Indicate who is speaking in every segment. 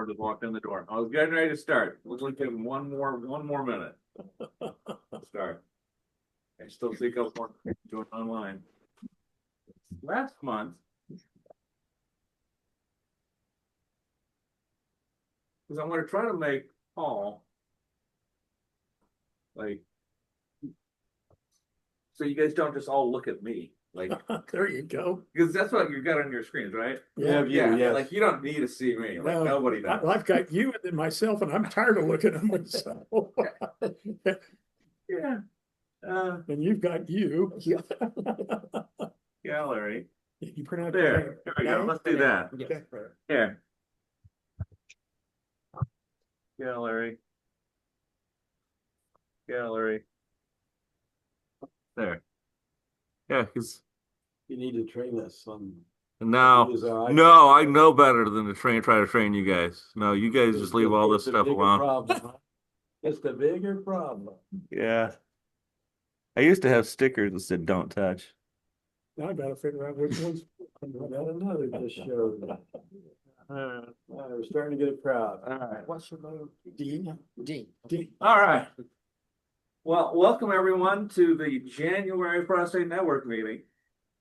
Speaker 1: Or just walked in the door. I was getting ready to start. Let's give him one more minute. Start. I still see a couple more doing online. Last month, because I'm going to try to make Paul like, so you guys don't just all look at me. Like,
Speaker 2: there you go.
Speaker 1: because that's what you got on your screens, right?
Speaker 2: Yeah,
Speaker 1: yes. Like you don't need to see me. Like
Speaker 2: no,
Speaker 1: nobody does.
Speaker 2: I've got you and then myself, and I'm tired of looking at myself.
Speaker 1: Yeah.
Speaker 2: And you've got you.
Speaker 1: Gallery.
Speaker 2: You pronounce
Speaker 1: there. There we go. Let's do that.
Speaker 2: Okay.
Speaker 1: Here. Gallery. Gallery. There. Yeah, because
Speaker 3: you need to train us on.
Speaker 1: No, I know better than to try to train you guys. No, you guys just leave all this stuff alone.
Speaker 3: It's the bigger problem.
Speaker 1: Yeah. I used to have stickers that said "Don't touch."
Speaker 2: Now I gotta figure out which ones.
Speaker 3: I got another just showed. We're starting to get a crowd.
Speaker 1: All right.
Speaker 2: What's your name? D.
Speaker 1: All right. Well, welcome everyone to the January Prostate Network meeting.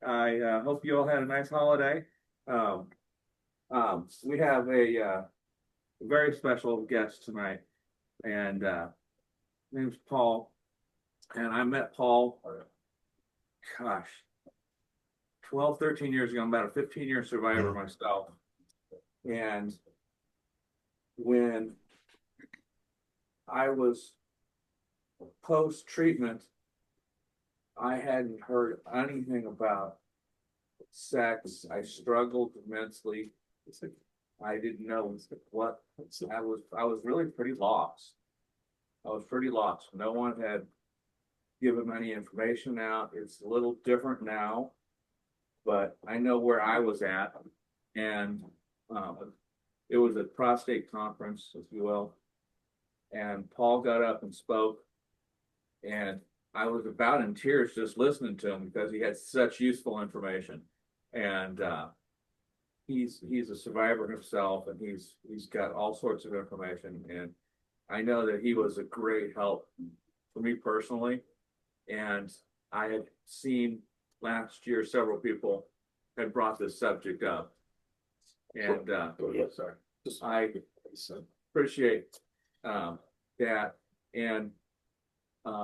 Speaker 1: I hope you all had a nice holiday. We have a very special guest tonight, and his name's Paul. And I met Paul, gosh, 12, 13 years ago. I'm about a 15-year survivor myself. And when I was post-treatment, I hadn't heard anything about sex. I struggled immensely. I didn't know what I was really pretty lost. I was pretty lost. No one had given any information out. It's a little different now, but I know where I was at. And it was a prostate conference, if you will. And Paul got up and spoke, and I was about in tears just listening to him because he had such useful information. And he's a survivor himself, and he's got all sorts of information. And I know that he was a great help for me personally. And I had seen last year several people had brought this subject up. And I appreciate that. And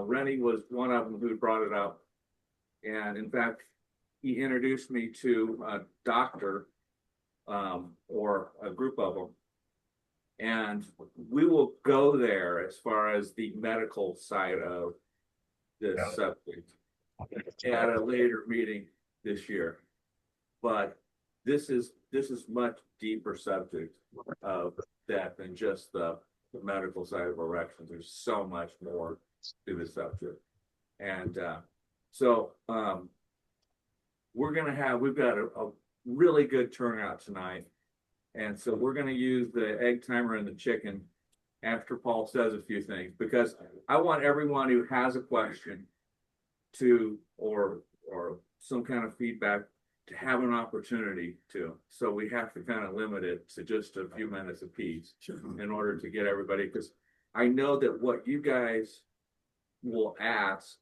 Speaker 1: Rennie was one of them who brought it up. And in fact, he introduced me to a doctor or a group of them. And we will go there as far as the medical side of this subject at a later meeting this year. But this is much deeper subject of that than just the medical side of erections. There's so much more to the subject. And so we've got a really good turnout tonight. And so we're going to use the egg timer and the chicken after Paul says a few things, because I want everyone who has a question to, or some kind of feedback, to have an opportunity to. So we have to kind of limit it to just a few minutes apiece in order to get everybody, because I know that what you guys will ask,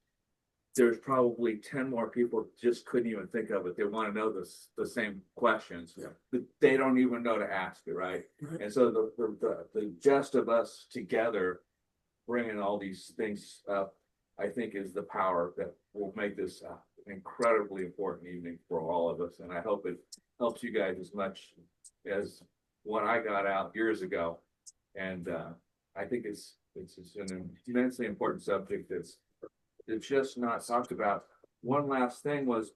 Speaker 1: there's probably 10 more people just couldn't even think of it. They want to know the same questions, but they don't even know to ask it, right? And so the gist of us together bringing all these things up, I think, is the power that will make this an incredibly important evening for all of us. And I hope it helps you guys as much as what I got out years ago. And I think it's an immensely important subject that's just not talked about. One last thing was,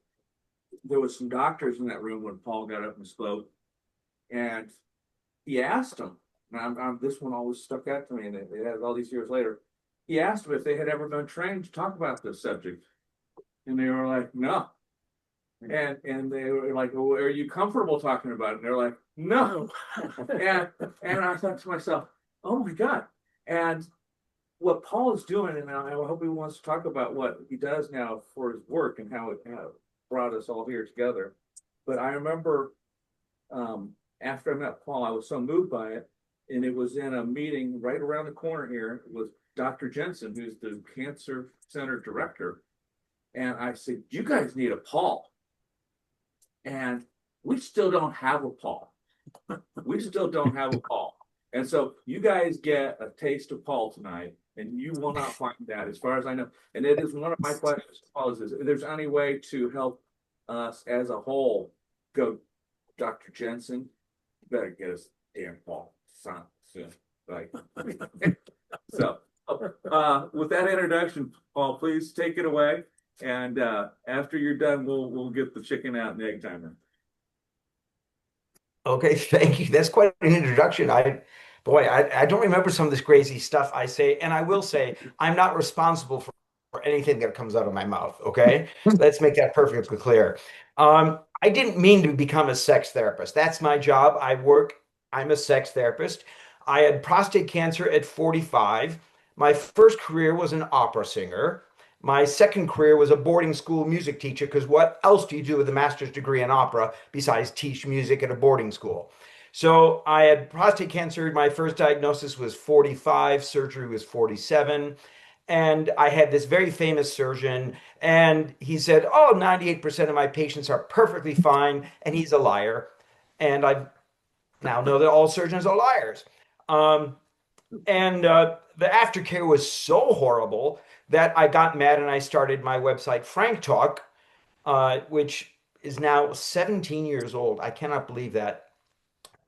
Speaker 1: there was some doctors in that room when Paul got up and spoke, and he asked them, and this one always stuck out to me, and it has all these years later. He asked them if they had ever been trained to talk about this subject, and they were like, no. And they were like, well, are you comfortable talking about it? And they're like, no. and I thought to myself, oh my God. And what Paul is doing, and I hope he wants to talk about what he does now for his work and how it kind of brought us all here together. But I remember after I met Paul, I was so moved by it and it was in a meeting right around the corner here with Dr. Jensen, who's the cancer center director. And I said, you guys need a Paul. And we still don't have a Paul. We still don't have a Paul. And so you guys get a taste of Paul tonight, and you will not find that, as far as I know. And it is one of my questions to Paul is if there's any way to help us as a whole go, Dr. Jensen, you better get us damn Paul son soon. Like, so with that introduction, Paul, please take it away. And after you're done, we'll get the chicken out and egg timer.
Speaker 4: Okay, thank you. That's quite an introduction. I don't remember some of this crazy stuff I say, and I will say I'm not responsible for anything that comes out of my mouth. Okay, let's make that perfectly clear. I didn't mean to become a sex therapist. That's my job. I'm a sex therapist. I had prostate cancer at 45. My first career was an opera singer. My second career was a boarding school music teacher, because what else do you do with a master's degree in opera besides teach music at a boarding school? So I had prostate cancer. My first diagnosis was 45, surgery was 47. And I had this very famous surgeon, and he said, oh, 98% of my patients are perfectly fine, and he's a liar. And I now know that all surgeons are liars. The aftercare was so horrible that I got mad and I started my website, Frank Talk, which is now 17 years old. I cannot believe that.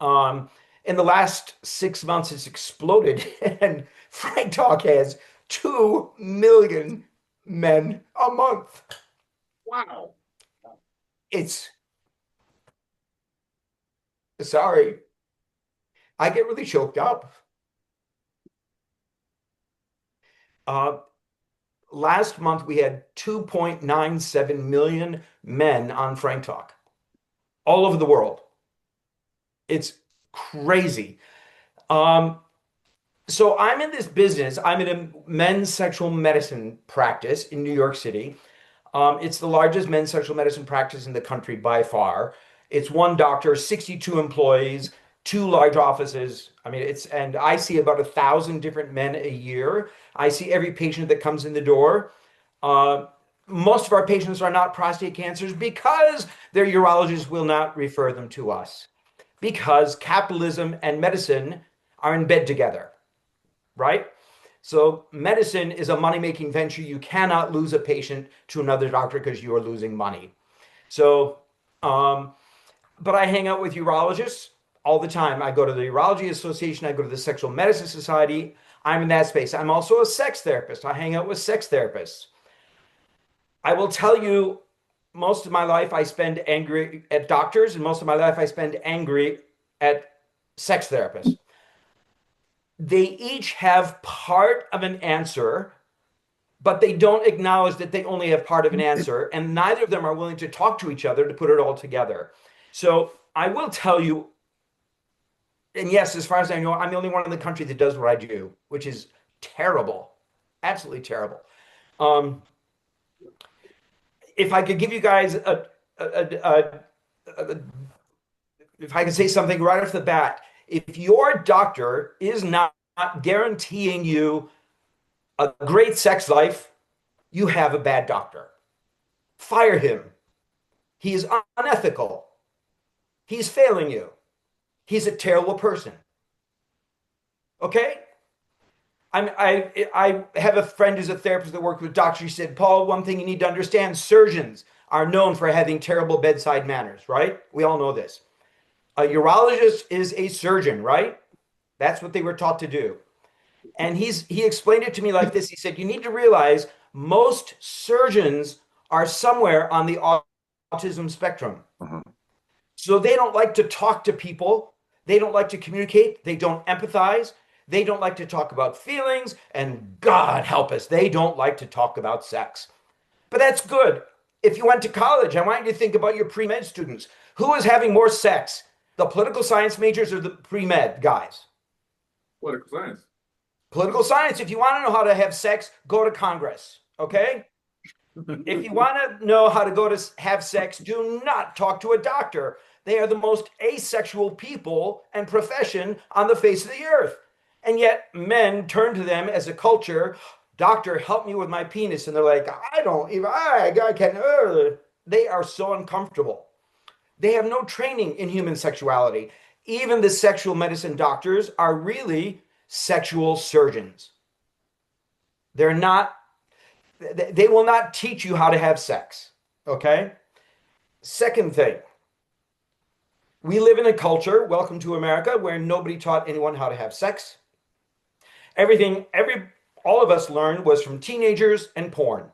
Speaker 4: In the last 6 months, it's exploded, and Frank Talk has 2 million men a month.
Speaker 1: Wow.
Speaker 4: Sorry, I get really choked up. Last month, we had 2.97 million men on Frank Talk all over the world. It's crazy. So I'm in this business. I'm in a men's sexual medicine practice in New York City. It's the largest men's sexual medicine practice in the country by far. It's one doctor, 62 employees, 2 large offices. I mean, and I see about 1,000 different men a year. I see every patient that comes in the door. Most of our patients are not prostate cancers because their urologists will not refer them to us, because capitalism and medicine are in bed together, right? So medicine is a money-making venture. You cannot lose a patient to another doctor because you are losing money. So, but I hang out with urologists all the time. I go to the Urology Association. I go to the Sexual Medicine Society. I'm in that space. I'm also a sex therapist. I hang out with sex therapists. I will tell you, most of my life I spend angry at doctors, and most of my life I spend angry at sex therapists. They each have part of an answer, but they don't acknowledge that they only have part of an answer, and neither of them are willing to talk to each other to put it all together. So I will tell you, and yes, as far as I know, I'm the only one in the country that does what I do, which is terrible, absolutely terrible. If I could give you guys if I could say something right off the bat, if your doctor is not guaranteeing you a great sex life, you have a bad doctor. Fire him. He is unethical. He's failing you. He's a terrible person. Okay? I have a friend who's a therapist that worked with doctors. He said, Paul, one thing you need to understand, surgeons are known for having terrible bedside manners, right? We all know this. A urologist is a surgeon, right? That's what they were taught to do. And he explained it to me like this. He said, you need to realize most surgeons are somewhere on the autism spectrum. So they don't like to talk to people. They don't like to communicate. They don't empathize. They don't like to talk about feelings. And God help us, they don't like to talk about sex. But that's good. If you went to college, I want you to think about your pre-med students. Who is having more sex? The political science majors or the pre-med guys?
Speaker 1: Political science.
Speaker 4: Political science. If you want to know how to have sex, go to Congress, okay? If you want to know how to go to have sex, do not talk to a doctor, they are the most asexual people and profession on the face of the earth. And yet men turn to them as a culture, doctor, help me with my penis. And they're like, I don't even, I can't. They are so uncomfortable. They have no training in human sexuality. Even the sexual medicine doctors are really sexual surgeons. They're not, they will not teach you how to have sex. Okay? Second thing, we live in a culture, welcome to America, where nobody taught anyone how to have sex. All of us learned was from teenagers and porn.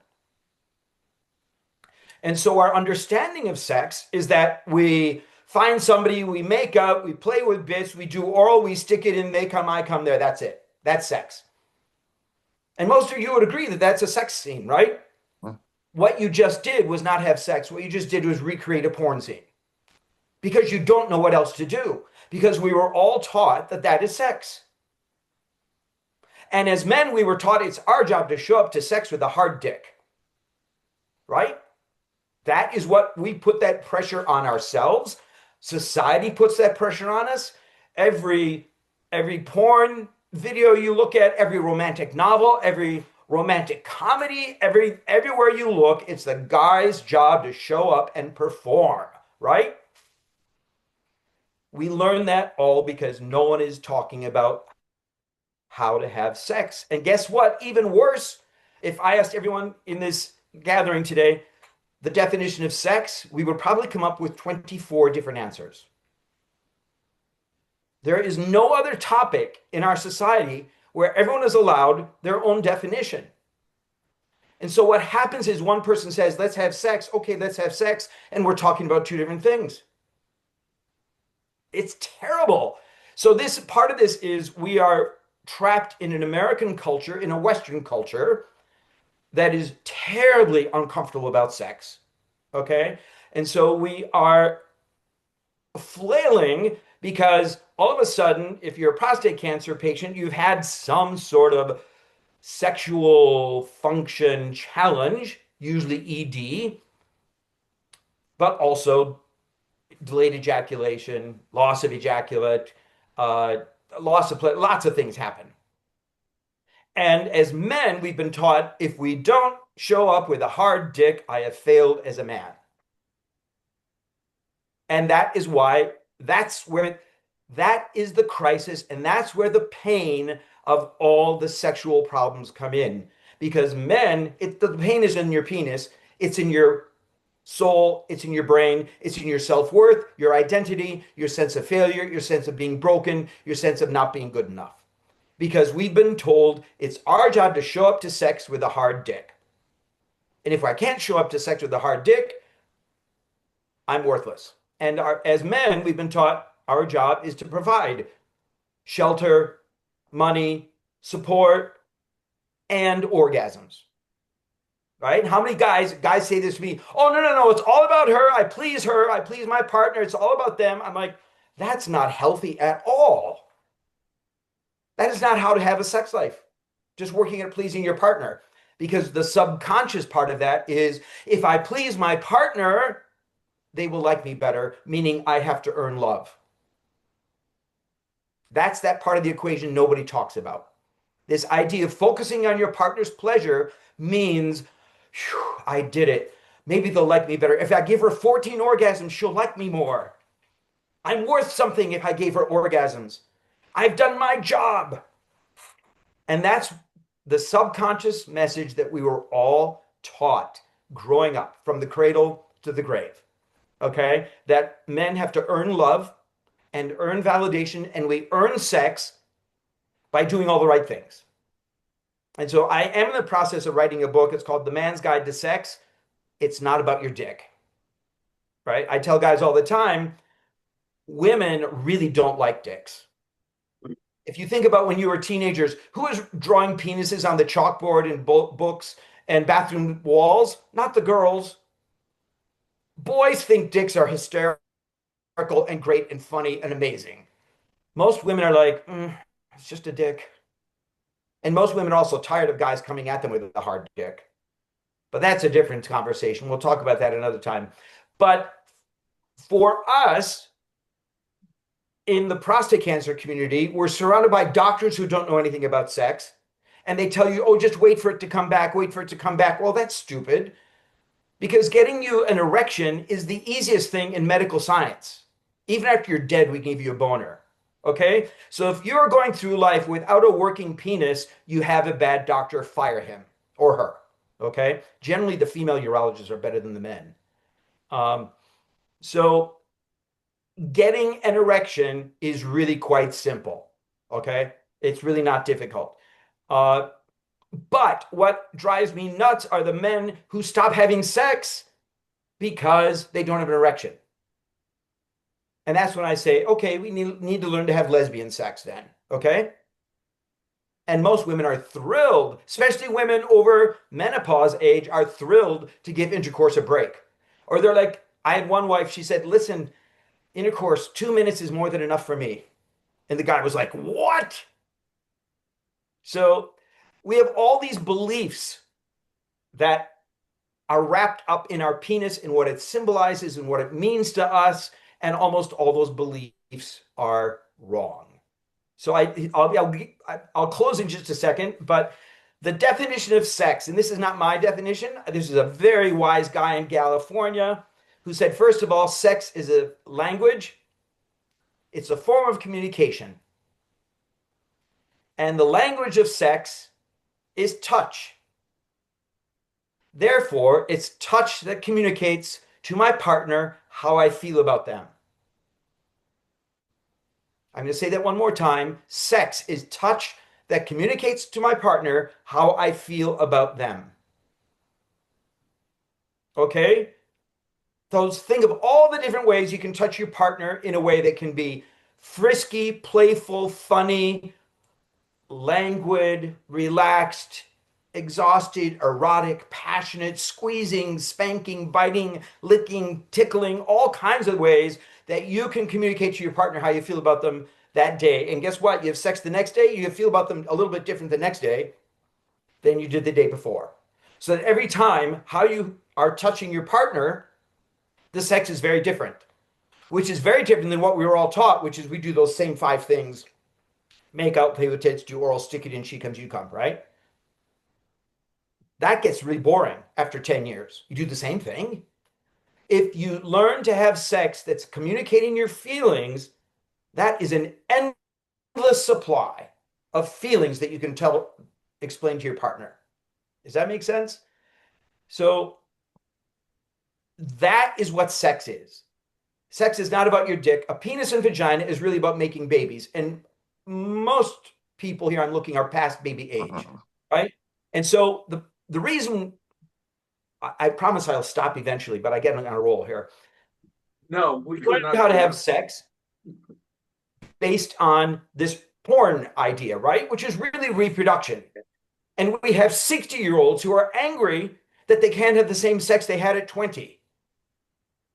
Speaker 4: And so our understanding of sex is that we find somebody, we make up, we play with bits, we do oral, we stick it in, they come, I come there, that's it. That's sex. And most of you would agree that that's a sex scene, right? What you just did was not have sex. What you just did was recreate a porn scene. Because you don't know what else to do. Because we were all taught that that is sex. And as men, we were taught it's our job to show up to sex with a hard dick. Right? That is what we put that pressure on ourselves. Society puts that pressure on us. Every porn video you look at, every romantic novel, every romantic comedy, everywhere you look, it's the guy's job to show up and perform, right? We learn that all because no one is talking about how to have sex. And guess what? Even worse, if I asked everyone in this gathering today the definition of sex, we would probably come up with 24 different answers. There is no other topic in our society where everyone is allowed their own definition. And so what happens is one person says, let's have sex. Okay, let's have sex. And we're talking about two different things. It's terrible. So this part of this is we are trapped in an American culture, in a Western culture that is terribly uncomfortable about sex. Okay? And so we are flailing because all of a sudden, if you're a prostate cancer patient, you've had some sort of sexual function challenge, usually ED, but also delayed ejaculation, loss of ejaculate, loss of lots of things happen. And as men, we've been taught if we don't show up with a hard dick, I have failed as a man. And that is why that is the crisis, and that's where the pain of all the sexual problems come in. Because men, the pain is in your penis, it's in your soul, it's in your brain, it's in your self-worth, your identity, your sense of failure, your sense of being broken, your sense of not being good enough. Because we've been told it's our job to show up to sex with a hard dick. And if I can't show up to sex with a hard dick, I'm worthless. And as men, we've been taught our job is to provide shelter, money, support, and orgasms. Right? How many guys say this to me? Oh, no, it's all about her. I please my partner. It's all about them. I'm like, that's not healthy at all. That is not how to have a sex life. Just working at pleasing your partner. Because the subconscious part of that is, if I please my partner, they will like me better, meaning I have to earn love. That's that part of the equation nobody talks about. This idea of focusing on your partner's pleasure means, I did it. Maybe they'll like me better. If I give her 14 orgasms, she'll like me more. I'm worth something if I gave her orgasms. I've done my job. And that's the subconscious message that we were all taught growing up from the cradle to the grave. Okay? That men have to earn love and earn validation, and we earn sex by doing all the right things. And so I am in the process of writing a book. It's called The Man's Guide to Sex. It's not about your dick. Right? I tell guys all the time, women really don't like dicks. If you think about when you were teenagers, who was drawing penises on the chalkboard in books and bathroom walls? Not the girls. Boys think dicks are hysterical and great and funny and amazing. Most women are like, it's just a dick. And most women are also tired of guys coming at them with a hard dick. But that's a different conversation. We'll talk about that another time. But For us, in the prostate cancer community, we're surrounded by doctors who don't know anything about sex. And they tell you, oh, just wait for it to come back, wait for it to come back. Well, that's stupid. Because getting you an erection is the easiest thing in medical science. Even after you're dead, we can give you a boner. Okay? So if you're going through life without a working penis, you have a bad doctor, fire him or her. Okay? Generally, the female urologists are better than the men. So getting an erection is really quite simple. Okay? It's really not difficult. But what drives me nuts are the men who stop having sex because they don't have an erection. And that's when I say, okay, we need to learn to have lesbian sex then. Okay? And most women are thrilled, especially women over menopause age are thrilled to give intercourse a break. Or they're like, I had one wife, she said, listen, intercourse, 2 minutes is more than enough for me. And the guy was like, what? So we have all these beliefs that are wrapped up in our penis and what it symbolizes and what it means to us. And almost all those beliefs are wrong. So I'll close in just a second, but the definition of sex, and this is not my definition, this is a very wise guy in California who said, first of all, sex is a language. It's a form of communication. And the language of sex is touch. Therefore, it's touch that communicates to my partner how I feel about them. I'm going to say that one more time. Sex is touch that communicates to my partner how I feel about them. Okay? So think of all the different ways you can touch your partner in a way that can be frisky, playful, funny, languid, relaxed, exhausted, erotic, passionate, squeezing, spanking, biting, licking, tickling, all kinds of ways that you can communicate to your partner how you feel about them that day. And guess what? You have sex the next day, you feel about them a little bit different the next day than you did the day before. So that every time how you are touching your partner, the sex is very different, which is very different than what we were all taught, which is we do those same 5 things: make out, play with tits, do oral, stick it in, she comes, you come, right? That gets really boring after 10 years. You do the same thing. If you learn to have sex that's communicating your feelings, that is an endless supply of feelings that you can explain to your partner. Does that make sense? So that is what sex is. Sex is not about your dick. A penis and vagina is really about making babies. And most people here I'm looking are past baby age, right? And so the reason, I promise I'll stop eventually, but I get on a roll here.
Speaker 1: No, we
Speaker 4: learn how to have sex based on this porn idea, right? Which is really reproduction. And we have 60-year-olds who are angry that they can't have the same sex they had at 20.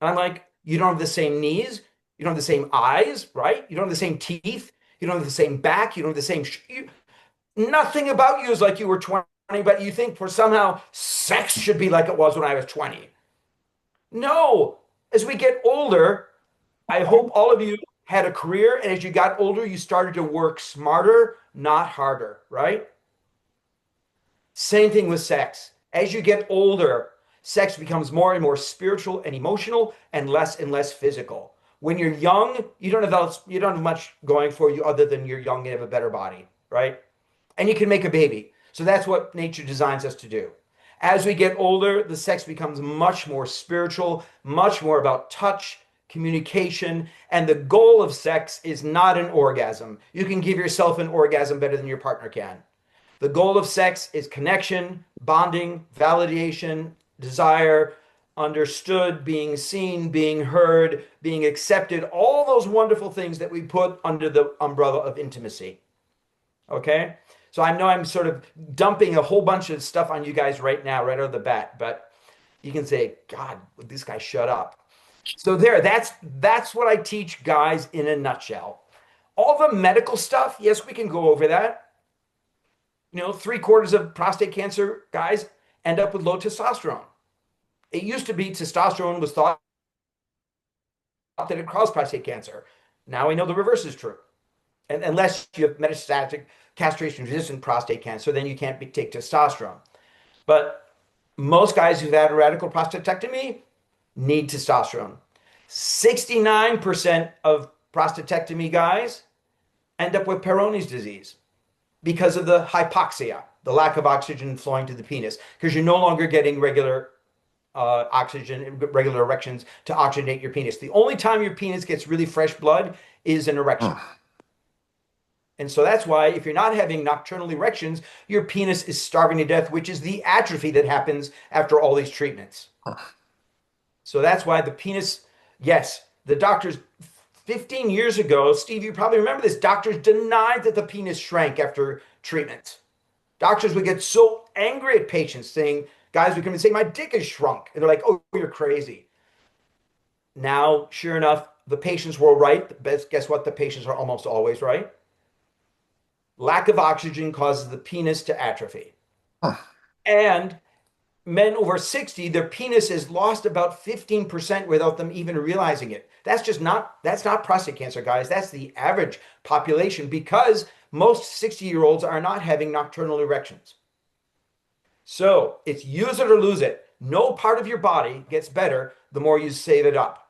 Speaker 4: And I'm like, you don't have the same knees, you don't have the same eyes, right? You don't have the same teeth, you don't have the same back, you don't have the same nothing about you is like you were 20, but you think for somehow sex should be like it was when I was 20. No, as we get older, I hope all of you had a career, and as you got older, you started to work smarter, not harder, right? Same thing with sex. As you get older, sex becomes more and more spiritual and emotional and less physical. When you're young, you don't have much going for you other than you're young and have a better body, right? And you can make a baby. So that's what nature designs us to do. As we get older, the sex becomes much more spiritual, much more about touch, communication, and the goal of sex is not an orgasm. You can give yourself an orgasm better than your partner can. The goal of sex is connection, bonding, validation, desire, understood, being seen, being heard, being accepted, all those wonderful things that we put under the umbrella of intimacy. Okay? So I know I'm sort of dumping a whole bunch of stuff on you guys right now, right out of the bat, but you can say, God, would this guy shut up? So that's what I teach guys in a nutshell. All the medical stuff, yes, we can go over that. 3/4 of prostate cancer guys end up with low testosterone. It used to be testosterone was thought that it caused prostate cancer. Now we know the reverse is true. And unless you have metastatic castration-resistant prostate cancer, then you can't take testosterone. But most guys who've had a radical prostatectomy need testosterone. 69% of prostatectomy guys end up with Peyronie's disease because of the hypoxia, the lack of oxygen flowing to the penis, because you're no longer getting regular oxygen, regular erections to oxygenate your penis. The only time your penis gets really fresh blood is an erection. And so that's why if you're not having nocturnal erections, your penis is starving to death, which is the atrophy that happens after all these treatments. So that's why the penis, yes, the doctors 15 years ago, Steve, you probably remember this, doctors denied that the penis shrank after treatment. Doctors would get so angry at patients saying, guys would come and say, my dick is shrunk. And they're like, oh, you're crazy. Now, sure enough, the patients were right. But guess what? The patients are almost always right. Lack of oxygen causes the penis to atrophy. And men over 60, their penis has lost about 15% without them even realizing it. That's not prostate cancer, guys. That's the average population, because most 60-year-olds are not having nocturnal erections. So it's use it or lose it. No part of your body gets better the more you save it up.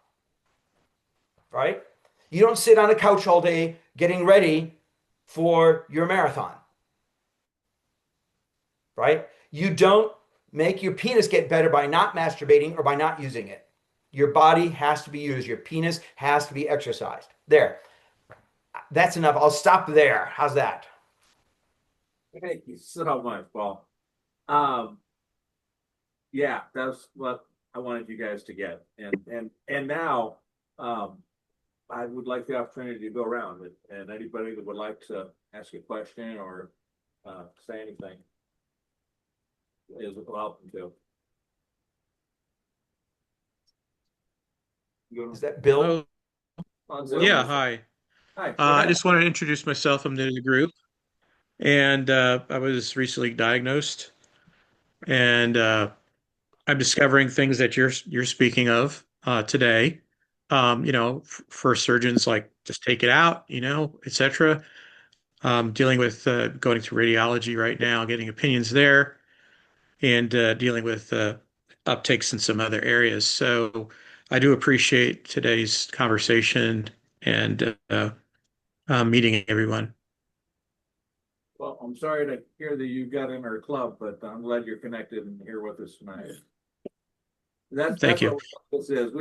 Speaker 4: Right? You don't sit on a couch all day getting ready for your marathon. Right? You don't make your penis get better by not masturbating or by not using it. Your body has to be used. Your penis has to be exercised. There. That's enough. I'll stop there. How's that?
Speaker 1: Thank you so much, Paul. Yeah, that's what I wanted you guys to get. And now I would like the opportunity to go around it, and anybody that would like to ask a question or say anything is welcome to.
Speaker 4: Is that Bill?
Speaker 1: On Zoom?
Speaker 5: Yeah, hi.
Speaker 1: Hi.
Speaker 5: I just wanted to introduce myself. I'm new to the group, and I was recently diagnosed, and I'm discovering things that you're speaking of today. For surgeons, like just take it out, etc. Dealing with going to radiology right now, getting opinions there, and dealing with uptakes in some other areas. So I do appreciate today's conversation and meeting everyone.
Speaker 1: Well, I'm sorry to hear that you got in our club, but I'm glad you're connected and here with us tonight.
Speaker 5: Thank you.
Speaker 1: What this is.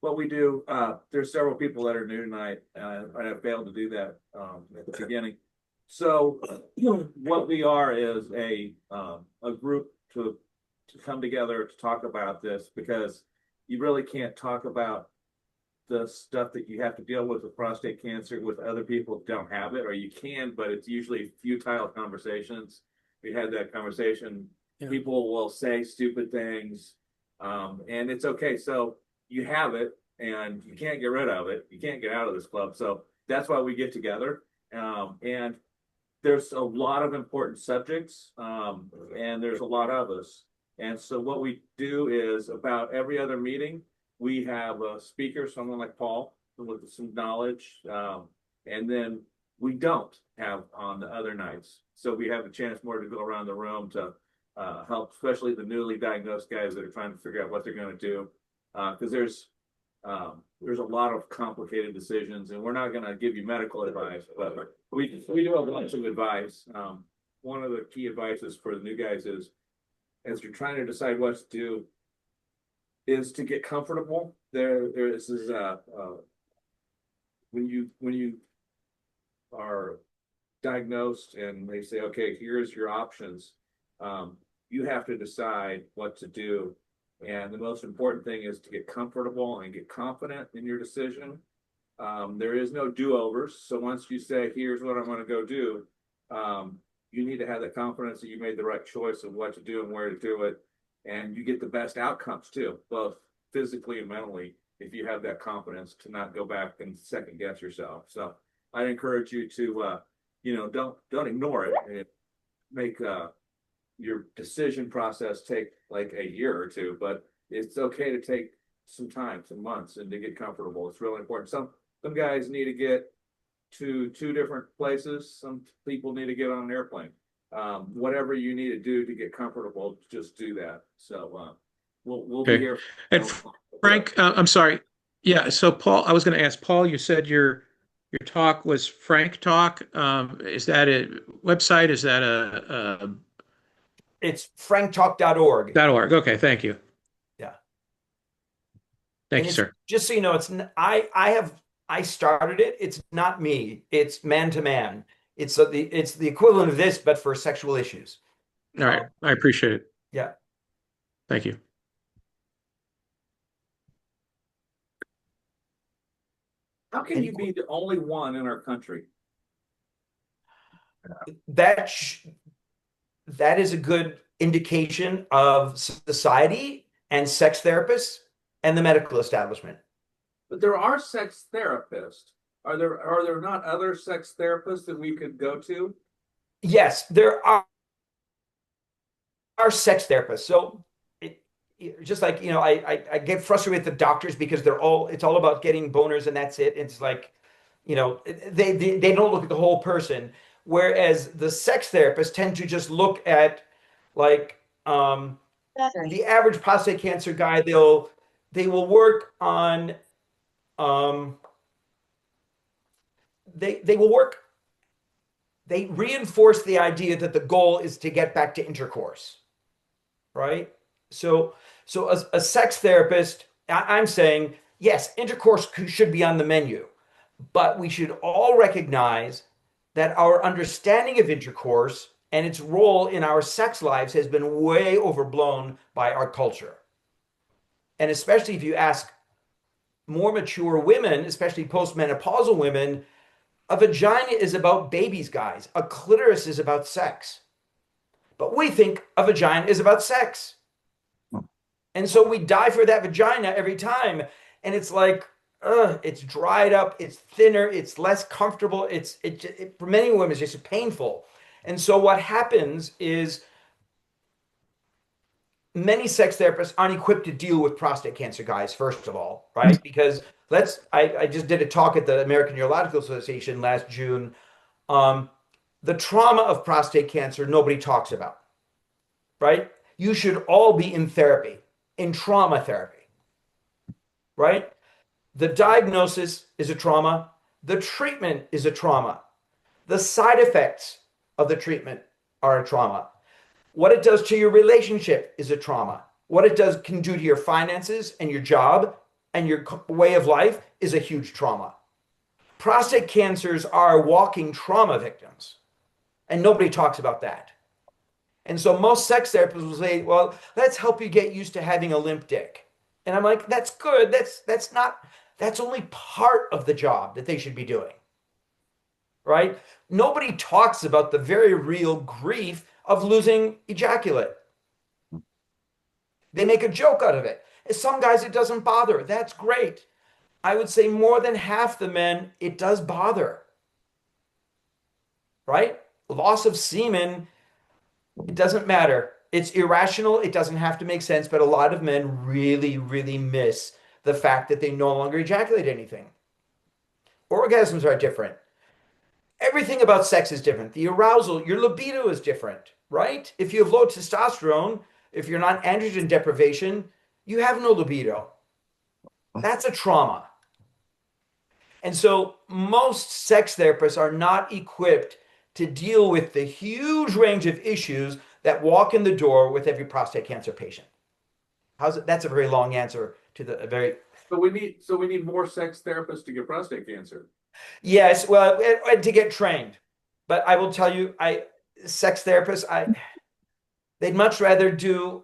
Speaker 1: What we do, there's several people that are new tonight, and I have failed to do that at the beginning. So what we are is a group to come together to talk about this, because you really can't talk about the stuff that you have to deal with prostate cancer with other people who don't have it, or you can, but it's usually futile conversations. We had that conversation.
Speaker 2: Yeah.
Speaker 1: People will say stupid things, and it's okay. So you have it, and you can't get rid of it. You can't get out of this club. So that's why we get together. And there's a lot of important subjects, and there's a lot of us. And so what we do is, about every other meeting, we have a speaker, someone like Paul, with some knowledge, and then we don't have on the other nights. So we have a chance more to go around the room to help, especially the newly diagnosed guys that are trying to figure out what they're going to do, because there's a lot of complicated decisions, and we're not going to give you medical advice, but we do have lots of advice. One of the key advices for the new guys is, as you're trying to decide what to do, is to get comfortable. There is when you are diagnosed and they say, okay, here's your options, you have to decide what to do. And the most important thing is to get comfortable and get confident in your decision. There is no do-overs. So once you say, here's what I'm going to go do, you need to have the confidence that you made the right choice of what to do and where to do it. And you get the best outcomes too, both physically and mentally, if you have that confidence to not go back and second guess yourself. So I encourage you to, don't ignore it. And make your decision process take like a year or two, but it's okay to take some time, some months, and to get comfortable. It's really important. Some guys need to get to 2 different places. Some people need to get on an airplane. Whatever you need to do to get comfortable, just do that. So we'll be
Speaker 5: Okay.
Speaker 1: here.
Speaker 5: And Frank, I'm sorry. Yeah. So Paul, I was going to ask Paul. You said your talk was Frank Talk. Is that a website? Is that a
Speaker 4: It's franktalk.org.
Speaker 5: .org? Okay. Thank you.
Speaker 4: Yeah.
Speaker 5: Thank
Speaker 4: And
Speaker 5: you,
Speaker 4: it's,
Speaker 5: sir.
Speaker 4: just so you know, I started it. It's not me. It's man to man. It's the equivalent of this, but for sexual issues.
Speaker 5: All right. I appreciate it.
Speaker 4: Yeah.
Speaker 5: Thank you.
Speaker 1: How can you be the only one in our country?
Speaker 4: That that is a good indication of society and sex therapists and the medical establishment.
Speaker 1: But there are sex therapists. Are there not other sex therapists that we could go to?
Speaker 4: Yes, there are sex therapists. So just like, I get frustrated with the doctors because it's all about getting boners and that's it. It's like, they don't look at the whole person. Whereas the sex therapists tend to just look at like the average prostate cancer guy. They will work on they will work. They reinforce the idea that the goal is to get back to intercourse, right? So a sex therapist, I'm saying, yes, intercourse should be on the menu, but we should all recognize that our understanding of intercourse and its role in our sex lives has been way overblown by our culture. And especially if you ask more mature women, especially postmenopausal women, a vagina is about babies, guys. A clitoris is about sex. But we think a vagina is about sex. And so we die for that vagina every time. And it's like, it's dried up, it's thinner, it's less comfortable. For many women, it's just painful. And so what happens is many sex therapists aren't equipped to deal with prostate cancer, guys, first of all, right? Because I just did a talk at the American Urological Association last June. The trauma of prostate cancer, nobody talks about, right? You should all be in therapy, in trauma therapy, right? The diagnosis is a trauma. The treatment is a trauma. The side effects of the treatment are a trauma. What it does to your relationship is a trauma. What it can do to your finances and your job and your way of life is a huge trauma. Prostate cancers are walking trauma victims, and nobody talks about that. And so most sex therapists will say, well, let's help you get used to having a limp dick. And I'm like, that's good. That's only part of the job that they should be doing, right? Nobody talks about the very real grief of losing ejaculate. They make a joke out of it. Some guys, it doesn't bother. That's great. I would say more than half the men, it does bother, right? Loss of semen, it doesn't matter. It's irrational. It doesn't have to make sense, but a lot of men really, really miss the fact that they no longer ejaculate anything. Orgasms are different. Everything about sex is different. The arousal, your libido is different, right? If you have low testosterone, if you're not androgen deprivation, you have no libido. That's a trauma. And so most sex therapists are not equipped to deal with the huge range of issues that walk in the door with every prostate cancer patient. That's a very long answer to the very.
Speaker 1: So we need more sex therapists to get prostate cancer.
Speaker 4: Yes, well, to get trained. But I will tell you, sex therapists, they'd much rather do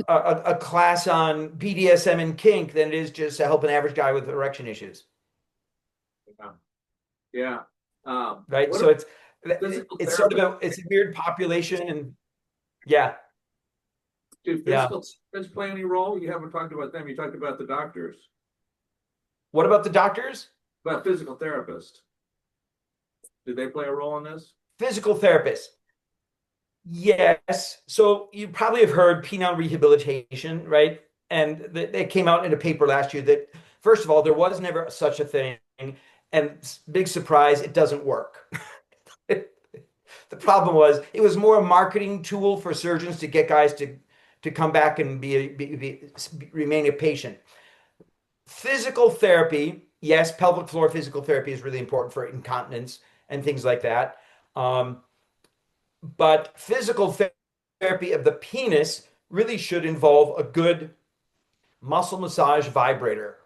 Speaker 4: a class on BDSM and kink than it is just to help an average guy with erection issues.
Speaker 1: Yeah.
Speaker 4: Right. So it's sort of it's a weird population, and yeah.
Speaker 1: Do physical therapists play any role? You haven't talked about them. You talked about the doctors.
Speaker 4: What about the doctors?
Speaker 1: About physical therapists. Do they play a role in this?
Speaker 4: Physical therapists. Yes. So you probably have heard penile rehabilitation, right? they came out in a paper last year that, first of all, there was never such a thing, and big surprise, it doesn't work. The problem was it was more a marketing tool for surgeons to get guys to come back and remain a patient. Physical therapy, yes, pelvic floor physical therapy is really important for incontinence and things like that. But physical therapy of the penis really should involve a good muscle massage vibrator.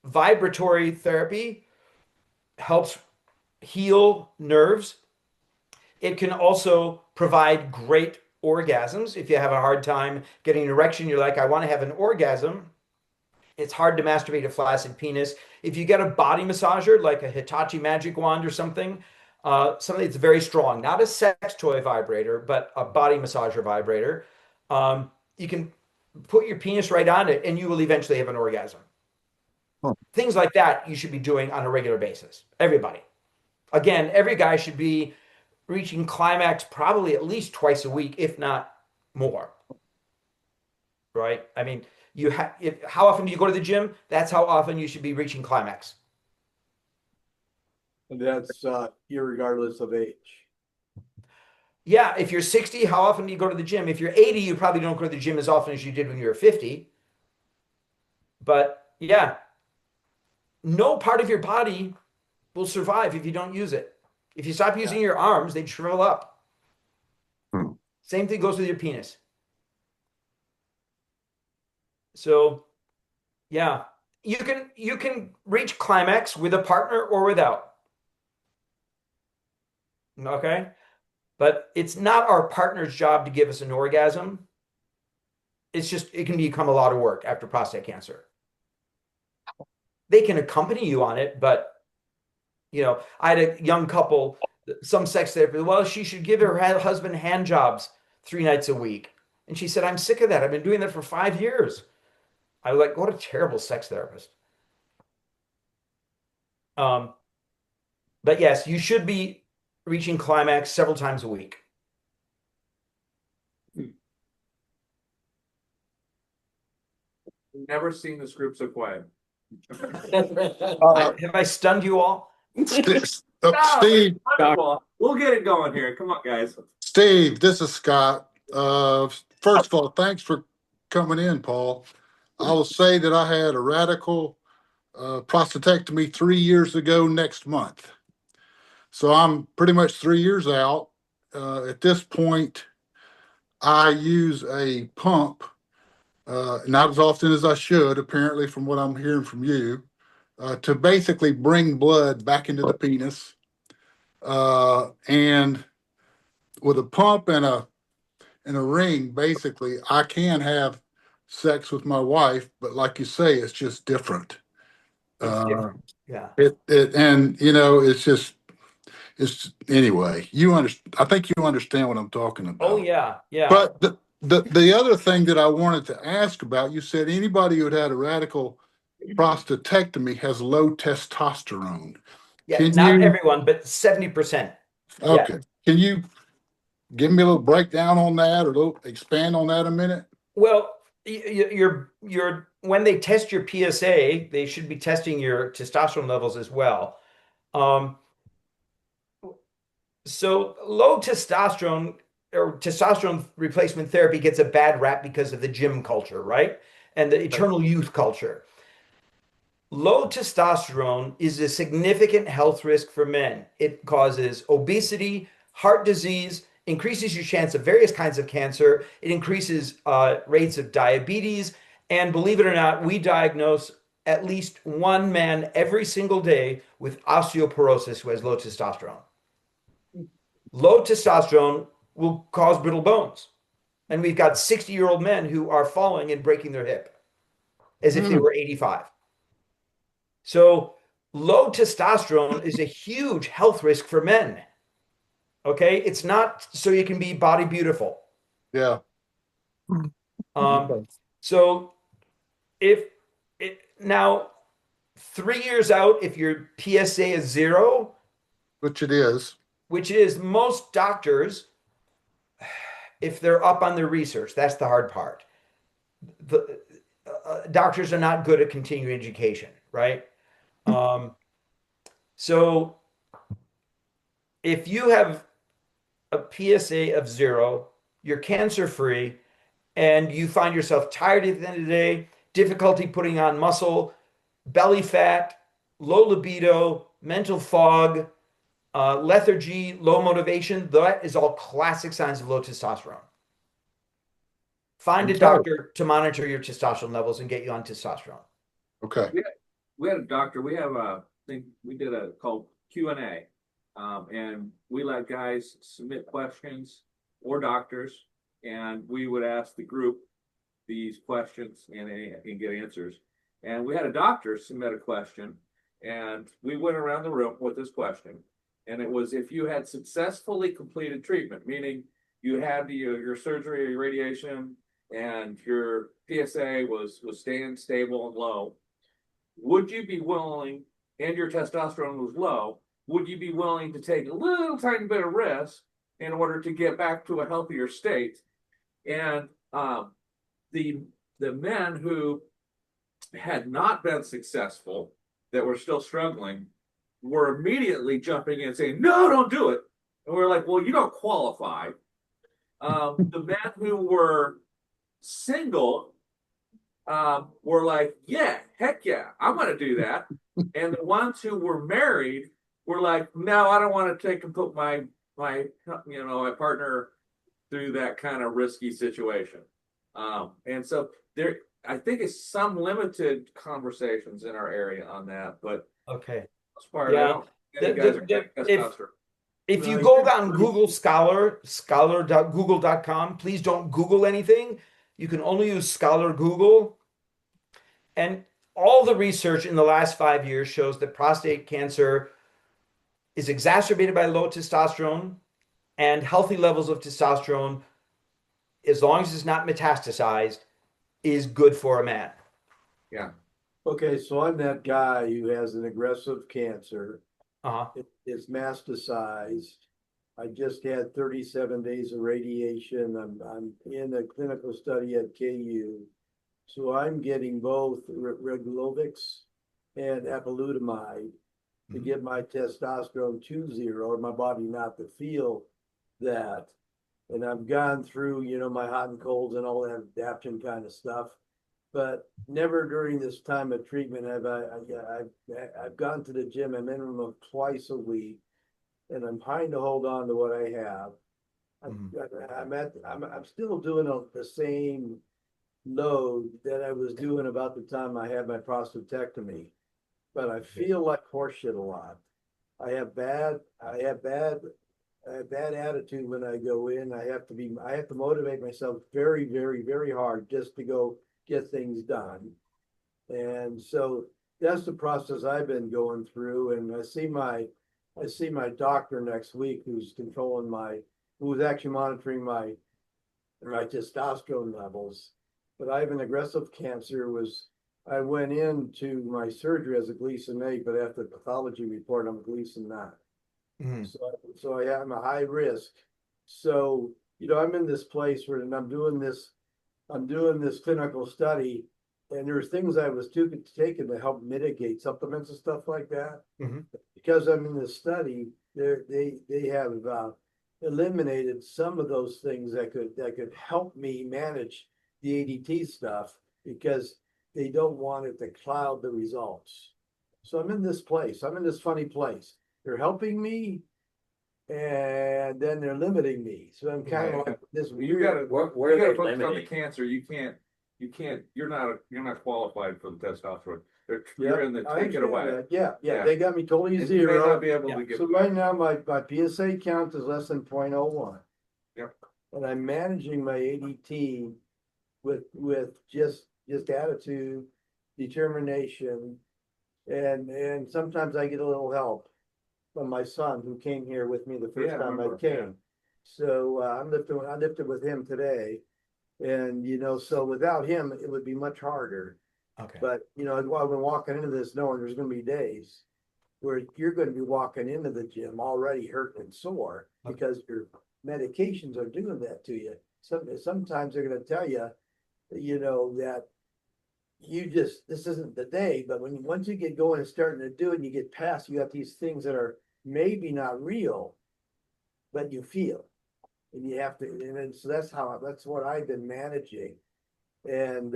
Speaker 4: Vibratory therapy helps heal nerves. It can also provide great orgasms. If you have a hard time getting an erection, you're like, I want to have an orgasm. It's hard to masturbate a flaccid penis. If you get a body massager, like a Hitachi magic wand or something that's very strong, not a sex toy vibrator, but a body massager vibrator, you can put your penis right on it and you will eventually have an orgasm.
Speaker 2: Huh.
Speaker 4: Things like that you should be doing on a regular basis. Everybody. Again, every guy should be reaching climax probably at least twice a week, if not more. Right? I mean, how often do you go to the gym? That's how often you should be reaching climax.
Speaker 3: And that's irregardless of age.
Speaker 4: Yeah, if you're 60, how often do you go to the gym? If you're 80, you probably don't go to the gym as often as you did when you were 50. But yeah, no part of your body will survive if you don't use it. If you stop using your arms, they shrivel up. Same thing goes with your penis. So, yeah, you can reach climax with a partner or without. Okay? But it's not our partner's job to give us an orgasm. It's just, it can become a lot of work after prostate cancer. They can accompany you on it, but I had a young couple, some sex therapist, well, she should give her husband hand jobs 3 nights a week. And she said, I'm sick of that. I've been doing that for 5 years. I was like, what a terrible sex therapist. But yes, you should be reaching climax several times a week.
Speaker 1: Never seen this group so quiet.
Speaker 4: Have I stunned you all?
Speaker 6: Steve,
Speaker 1: We'll get it going here. Come on, guys.
Speaker 6: Steve, this is Scott. First of all, thanks for coming in, Paul. I will say that I had a radical prostatectomy 3 years ago next month. So I'm pretty much 3 years out. At this point, I use a pump, not as often as I should, apparently, from what I'm hearing from you, to basically bring blood back into the penis. And with a pump and a ring, basically, I can have sex with my wife, but like you say, it's just different.
Speaker 4: It's different. Yeah.
Speaker 6: It's anyway. I think you understand what I'm talking about.
Speaker 4: Oh yeah, yeah.
Speaker 6: But the other thing that I wanted to ask about, you said anybody who had a radical prostatectomy has low testosterone.
Speaker 4: Yeah, not everyone, but 70%.
Speaker 6: Okay.
Speaker 4: Yeah.
Speaker 6: Can you give me a little breakdown on that, or a little expand on that a minute?
Speaker 4: Well, you're when they test your PSA, they should be testing your testosterone levels as well. So low testosterone or testosterone replacement therapy gets a bad rap because of the gym culture, right? And the eternal youth culture. Low testosterone is a significant health risk for men. It causes obesity, heart disease, increases your chance of various kinds of cancer. It increases rates of diabetes. And believe it or not, we diagnose at least one man every single day with osteoporosis who has low testosterone. Low testosterone will cause brittle bones. And we've got 60-year-old men who are falling and breaking their hip as if they were 85. So low testosterone is a huge health risk for men. Okay, it's not so you can be body beautiful.
Speaker 6: Yeah.
Speaker 4: So now 3 years out, if your PSA is 0,
Speaker 6: Which it is.
Speaker 4: Most doctors, if they're up on their research, that's the hard part. doctors are not good at continuing education, right? So if you have a PSA of 0, you're cancer free, and you find yourself tired at the end of the day, difficulty putting on muscle, belly fat, low libido, mental fog, lethargy, low motivation, that is all classic signs of low testosterone. Find a
Speaker 6: Okay.
Speaker 4: doctor to monitor your testosterone levels and get you on testosterone.
Speaker 6: Okay.
Speaker 1: We had a doctor, we have a thing, we did a called Q&A. And we let guys submit questions or doctors, and we would ask the group these questions and get answers. And we had a doctor submit a question, and we went around the room with this question. And it was, if you had successfully completed treatment, meaning you had your surgery or your radiation and your PSA was staying stable and low, would you be willing, and your testosterone was low, would you be willing to take a little tiny bit of risk in order to get back to a healthier state? And the men who had not been successful, that were still struggling, were immediately jumping in saying, "No, don't do it." And we're like, "Well, you don't qualify." The men who were single were like, "Yeah, heck yeah, I'm going to do that." And the ones who were married were like, "No, I don't want to take and put my partner through that kind of risky situation." And so there, I think it's some limited conversations in our area on that, but
Speaker 4: Okay.
Speaker 1: as part,
Speaker 4: Yeah.
Speaker 1: I don't think you guys are getting testosterone.
Speaker 4: If you
Speaker 3: No,
Speaker 4: go
Speaker 3: you're
Speaker 4: down
Speaker 3: right.
Speaker 4: Google scholar.google.com, please don't Google anything. You can only use Scholar Google. And all the research in the last 5 years shows that prostate cancer is exacerbated by low testosterone, and healthy levels of testosterone, as long as it's not metastasized, is good for a man.
Speaker 1: Yeah.
Speaker 3: Okay, so I'm that guy who has an aggressive cancer.
Speaker 4: Uh-huh.
Speaker 3: It's metastasized. I just had 37 days of radiation. I'm in a clinical study at KU. So I'm getting both Regalovix and apalutamide to get my testosterone to 0, or my body not to feel that. And I've gone through, my hot and colds and all that adaptation kind of stuff. But never during this time of treatment have I've gone to the gym a minimum of twice a week, and I'm trying to hold on to what I have. I'm still doing the same load that I was doing about the time I had my prostatectomy, but I feel like horseshit a lot. I have bad attitude when I go in. I have to motivate myself very, very, very hard just to go get things done. And so that's the process I've been going through. And I see my doctor next week, who's actually monitoring my testosterone levels. But I have an aggressive cancer. I went into my surgery as a Gleason 8, but after the pathology report, I'm a Gleason 9. So I am a high risk. So, I'm in this place where, and I'm doing this clinical study, and there's things I was taking to help mitigate supplements and stuff like that. Because I'm in this study, they have eliminated some of those things that could help me manage the ADT stuff, because they don't want it to cloud the results. So I'm in this place. I'm in this funny place. They're helping me, and then they're limiting me. So I'm kind of like this.
Speaker 1: You gotta
Speaker 7: Where
Speaker 1: you gotta
Speaker 7: they
Speaker 1: focus on the
Speaker 7: limiting?
Speaker 1: cancer. You can't. You're not qualified for the testosterone. You're in the take it away.
Speaker 3: Yeah.
Speaker 1: Yeah.
Speaker 3: They got me totally
Speaker 1: And you may
Speaker 3: zero.
Speaker 1: not be able to get
Speaker 3: So right now my PSA count is less than 0.01.
Speaker 1: Yep.
Speaker 3: And I'm managing my ADT with just attitude, determination, and sometimes I get a little help from my son, who came here with me the first
Speaker 1: Yeah, I
Speaker 3: time I
Speaker 1: remember,
Speaker 3: came.
Speaker 1: yeah.
Speaker 3: So I lifted with him today, and so without him it would be much harder.
Speaker 4: Okay.
Speaker 3: But I've been walking into this knowing there's going to be days where you're going to be walking into the gym already hurting and sore, because your medications are doing that to you. Sometimes they're going to tell you, that this isn't the day, but once you get going and starting to do it and you get past, you got these things that are maybe not real, but you feel. And you have to, and then, so that's what I've been managing. And,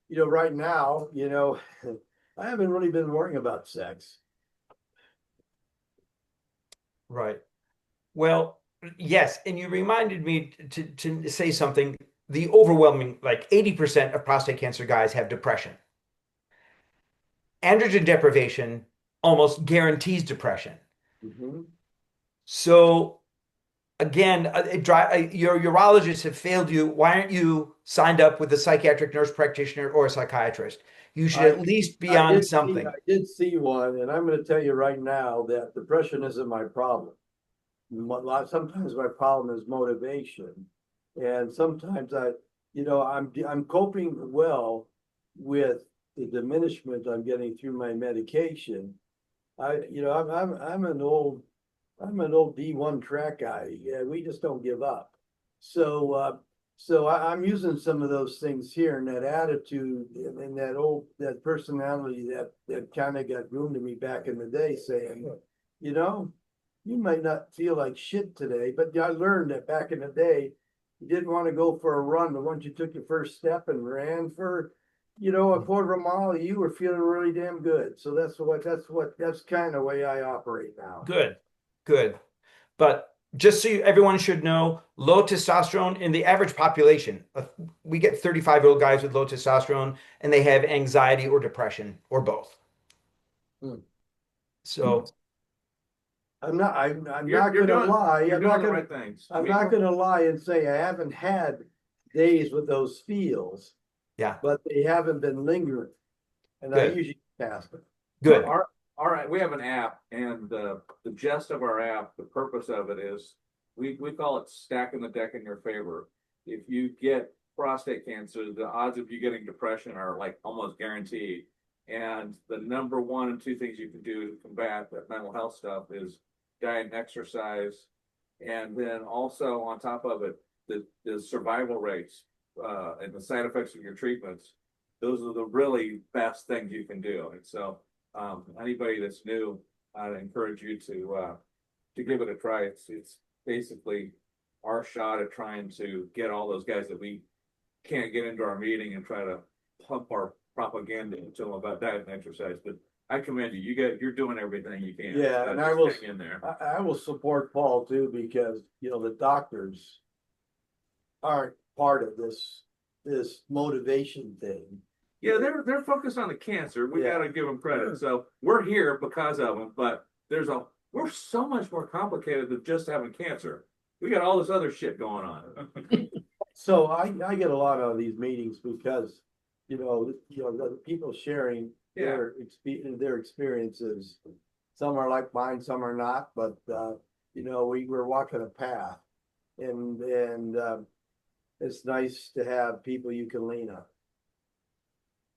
Speaker 3: right now, I haven't really been worrying about sex.
Speaker 4: Right. Well, yes, and you reminded me to say something. The overwhelming, like 80% of prostate cancer guys have depression. Androgen deprivation almost guarantees depression.
Speaker 3: Mhm.
Speaker 4: So again, your urologists have failed you. Why aren't you signed up with a psychiatric nurse practitioner or a psychiatrist? You should at least be on something.
Speaker 3: I did see one, and I'm gonna tell you right now that depression isn't my problem. Sometimes my problem is motivation. And sometimes I'm coping well with the diminishment I'm getting through my medication. I'm an old D1 track guy. Yeah, we just don't give up. So I'm using some of those things here, and that attitude and that personality that kind of got groomed to me back in the day, saying, you might not feel like shit today, but I learned that back in the day, you didn't want to go for a run, but once you took your first step and ran for, a quarter of a mile, you were feeling really damn good. So that's kind of the way I operate now.
Speaker 4: Good, good. But just so everyone should know, low testosterone in the average population, we get 35-year-old guys with low testosterone, and they have anxiety or depression or both. So
Speaker 3: I'm not
Speaker 1: You're
Speaker 3: gonna
Speaker 1: doing-
Speaker 3: lie.
Speaker 1: You're
Speaker 3: I'm
Speaker 1: doing
Speaker 3: not
Speaker 1: the
Speaker 3: gonna
Speaker 1: right things.
Speaker 3: I'm not gonna lie and say I haven't had days with those feels,
Speaker 4: yeah,
Speaker 3: but they haven't been lingering. And I
Speaker 4: Good.
Speaker 3: usually pass them.
Speaker 4: good.
Speaker 1: All right, we have an app, and the gist of our app, the purpose of it is, we call it stacking the deck in your favor. If you get prostate cancer, the odds of you getting depression are like almost guaranteed. And the number one and two things you can do to combat that mental health stuff is diet and exercise. And then also on top of it, the survival rates and the side effects of your treatments, those are the really best things you can do. And so anybody that's new, I'd encourage you to give it a try. It's basically our shot at trying to get all those guys that we can't get into our meeting and try to pump our propaganda into them about diet and exercise. But I commend you. You're doing everything you can.
Speaker 3: Yeah, and I
Speaker 1: Just
Speaker 3: will
Speaker 1: hang in there.
Speaker 3: I will support Paul too, because the doctors aren't part of this motivation thing.
Speaker 1: Yeah, they're focused on the cancer. We
Speaker 3: Yeah.
Speaker 1: got to give them credit. So we're here because of them, but we're so much more complicated than just having cancer. We got all this other shit going on.
Speaker 3: So I get a lot out of these meetings because, the people sharing their experiences. Some are like mine, some are not, but we're walking a path, and it's nice to have people you can lean on.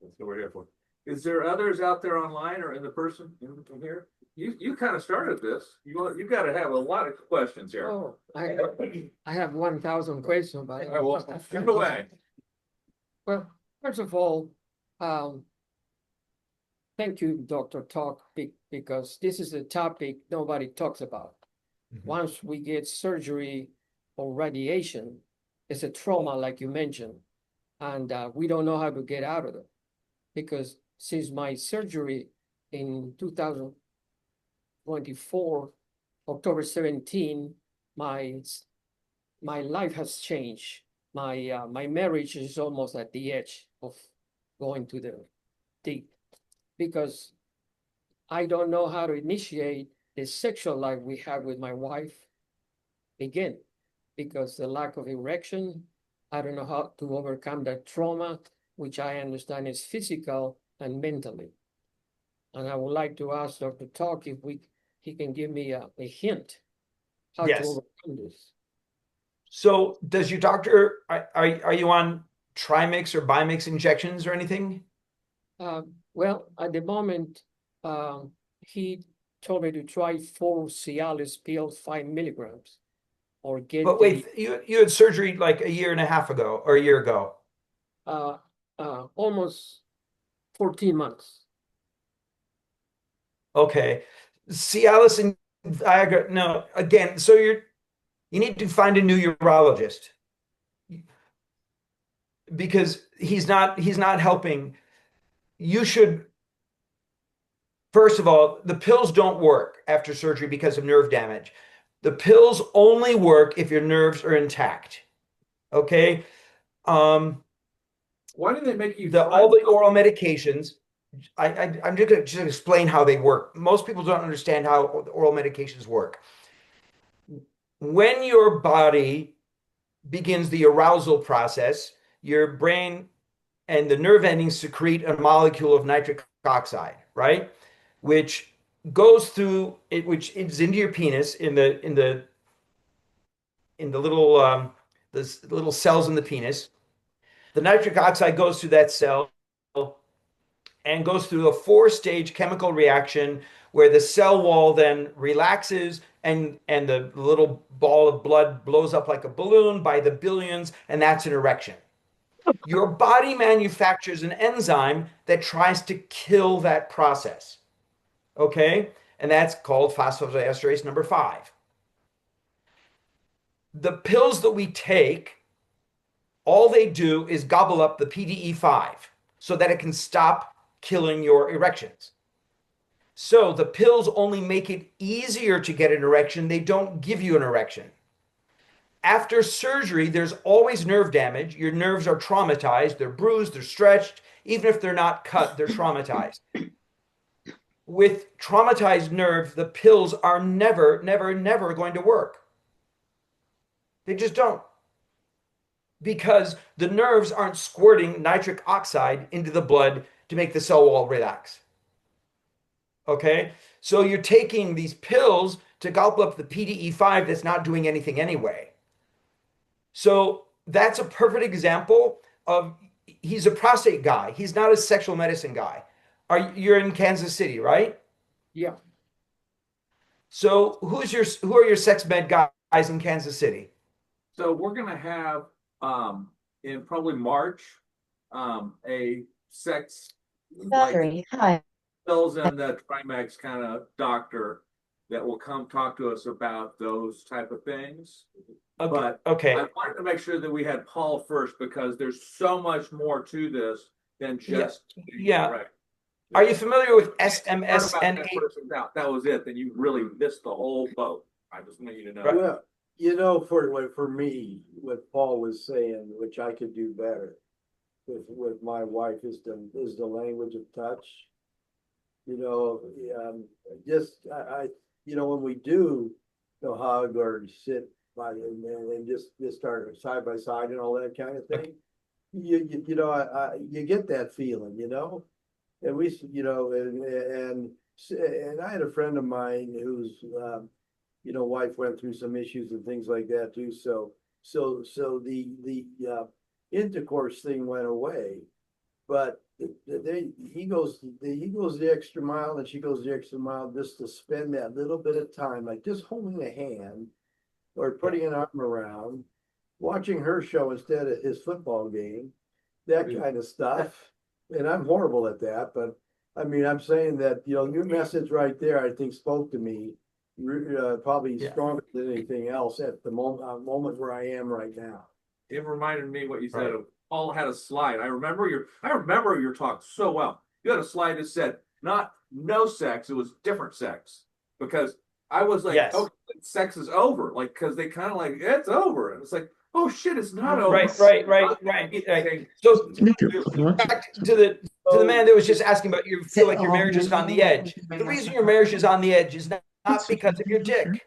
Speaker 1: That's what we're here for. Is there others out there online or in the person in here? You kind of started this. You got to have a lot of questions here.
Speaker 7: Oh, I have 1,000 questions, but
Speaker 1: Shoot away.
Speaker 7: well, first of all, thank you, Dr. Talk, because this is a topic nobody talks about. Once we get surgery or radiation, it's a trauma, like you mentioned, and we don't know how to get out of it. Because since my surgery in 2024, October 17, my life has changed. My marriage is almost at the edge of going to the deep, because I don't know how to initiate the sexual life we have with my wife again, because the lack of erection, I don't know how to overcome that trauma, which I understand is physical and mentally. And I would like to ask Dr. Talk if he can give me a hint how to overcome this.
Speaker 4: So does your doctor, are you on trimix or bimix injections or anything?
Speaker 7: Well, at the moment, he told me to try 4 Cialis pills, 5 milligrams, or get.
Speaker 4: But wait, you had surgery like a year and a half ago or a year ago.
Speaker 7: Almost 14 months.
Speaker 4: Okay. Cialis and Viagra. No, again, so you need to find a new urologist because he's not helping. You should, first of all, the pills don't work after surgery because of nerve damage. The pills only work if your nerves are intact. Okay?
Speaker 1: Why do they make you
Speaker 4: All the oral medications, I'm just going to explain how they work. Most people don't understand how oral medications work. When your body begins the arousal process, your brain and the nerve endings secrete a molecule of nitric oxide, right? Which goes through it, which is into your penis in the little cells in the penis. The nitric oxide goes through that cell and goes through a four-stage chemical reaction where the cell wall then relaxes and the little ball of blood blows up like a balloon by the billions, and that's an erection. Your body manufactures an enzyme that tries to kill that process. Okay? And that's called phosphodiesterase number 5. The pills that we take, all they do is gobble up the PDE5 so that it can stop killing your erections. So the pills only make it easier to get an erection. They don't give you an erection. After surgery, there's always nerve damage. Your nerves are traumatized. They're bruised, they're stretched. Even if they're not cut, they're traumatized. With traumatized nerves, the pills are never, never, never going to work. They just don't. Because the nerves aren't squirting nitric oxide into the blood to make the cell wall relax. Okay? So you're taking these pills to gobble up the PDE5 that's not doing anything anyway. So that's a perfect example of, he's a prostate guy. He's not a sexual medicine guy. You're in Kansas City, right?
Speaker 7: Yeah.
Speaker 4: So who are your sex med guys in Kansas City?
Speaker 1: So we're gonna have in probably March a sex
Speaker 8: Battery, hi.
Speaker 1: fills in the Trimax kind of doctor that will come talk to us about those type of things.
Speaker 4: Okay.
Speaker 1: But
Speaker 4: Okay.
Speaker 1: I wanted to make sure that we had Paul first because there's so much more to this than just
Speaker 4: Yeah.
Speaker 1: Right.
Speaker 4: Are you familiar with
Speaker 1: Heard about
Speaker 4: SMSN8?
Speaker 1: that person out. That was it. Then you really missed the whole boat. I just want you to know.
Speaker 4: Right.
Speaker 3: Well, you know, for me, what Paul was saying, which I could do better with my wife is the language of touch. You know, just I you know, when we do the hug or sit by and just start side by side and all that kind of thing, you know, you get that feeling, you know, and we, you know, and I had a friend of mine whose you know, wife went through some issues and things like that too. So the intercourse thing went away, but he goes the extra mile and she goes the extra mile just to spend that little bit of time, like just holding a hand or putting an arm around, watching her show instead of his football game, that kind of stuff. And I'm horrible at that, but I mean, I'm saying that, you know, your message right there, I think spoke to me probably stronger than anything else at the moment where I am right now.
Speaker 1: It reminded me what you said.
Speaker 4: Right.
Speaker 1: Paul had a slide. I remember your talk so well. You had a slide that said not no sex, it was different sex. Because I was like,
Speaker 4: Yes.
Speaker 1: oh, sex is over. Like, because they kind of like, it's over. And it's like, oh shit, it's not over.
Speaker 4: Right. So back to the man that was just asking about, you feel like your marriage is on the edge. The reason your marriage is on the edge is not because of your dick,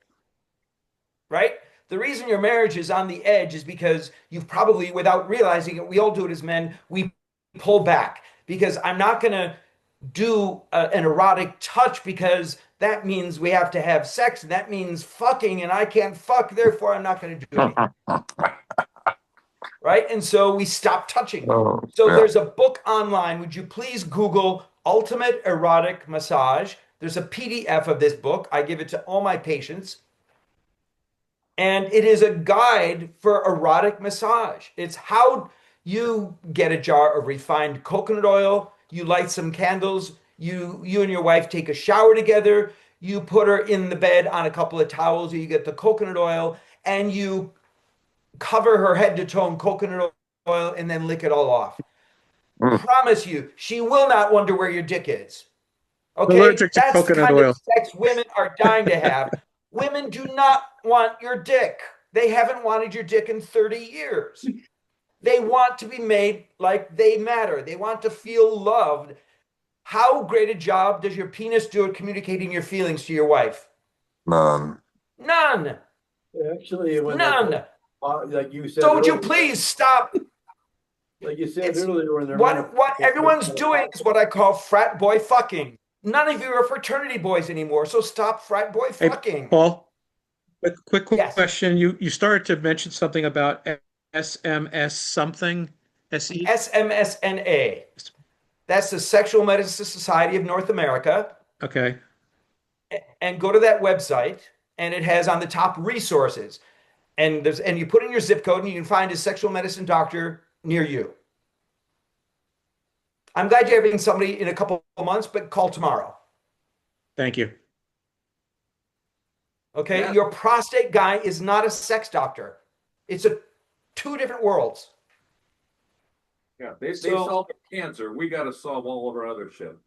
Speaker 4: right? The reason your marriage is on the edge is because you've probably, without realizing it, we all do it as men, we pull back because I'm not going to do an erotic touch because that means we have to have sex and that means fucking and I can't fuck, therefore I'm not going to do it. Right? And so we stop touching. There's a book online. Would you please Google Ultimate Erotic Massage? There's a PDF of this book. I give it to all my patients. And it is a guide for erotic massage. It's how you get a jar of refined coconut oil. You light some candles. You and your wife take a shower together. You put her in the bed on a couple of towels. You get the coconut oil and you cover her head to toe in coconut oil and then lick it all off. Promise you, she will not wonder where your dick is. Okay,
Speaker 5: Allergic to
Speaker 4: that's the
Speaker 5: coconut
Speaker 4: kind
Speaker 5: oil.
Speaker 4: of sex women are dying to have. Women do not want your dick. They haven't wanted your dick in 30 years. They want to be made like they matter. They want to feel loved. How great a job does your penis do at communicating your feelings to your wife?
Speaker 9: None.
Speaker 4: None.
Speaker 3: Actually, when
Speaker 4: None.
Speaker 3: like you said,
Speaker 4: So would you
Speaker 3: earlier-
Speaker 4: please stop?
Speaker 3: like you said
Speaker 4: It's-
Speaker 3: earlier, when they're
Speaker 4: What everyone's doing is what I call frat boy fucking. None of you are fraternity boys anymore, so stop frat boy
Speaker 5: Hey,
Speaker 4: fucking.
Speaker 5: Paul, quick
Speaker 4: Yes.
Speaker 5: question. You started to mention something about SMS something, SE?
Speaker 4: SMSNA. That's the Sexual Medicine Society of North America.
Speaker 5: Okay.
Speaker 4: And go to that website, and it has on the top resources. And you put in your zip code, and you can find a sexual medicine doctor near you. I'm glad you're having somebody in a couple of months, but call tomorrow.
Speaker 5: Thank you.
Speaker 4: Okay,
Speaker 1: Yeah.
Speaker 4: your prostate guy is not a sex doctor. It's two different worlds.
Speaker 1: Yeah, they
Speaker 4: So-
Speaker 1: solved cancer. We got to solve all of our other shit.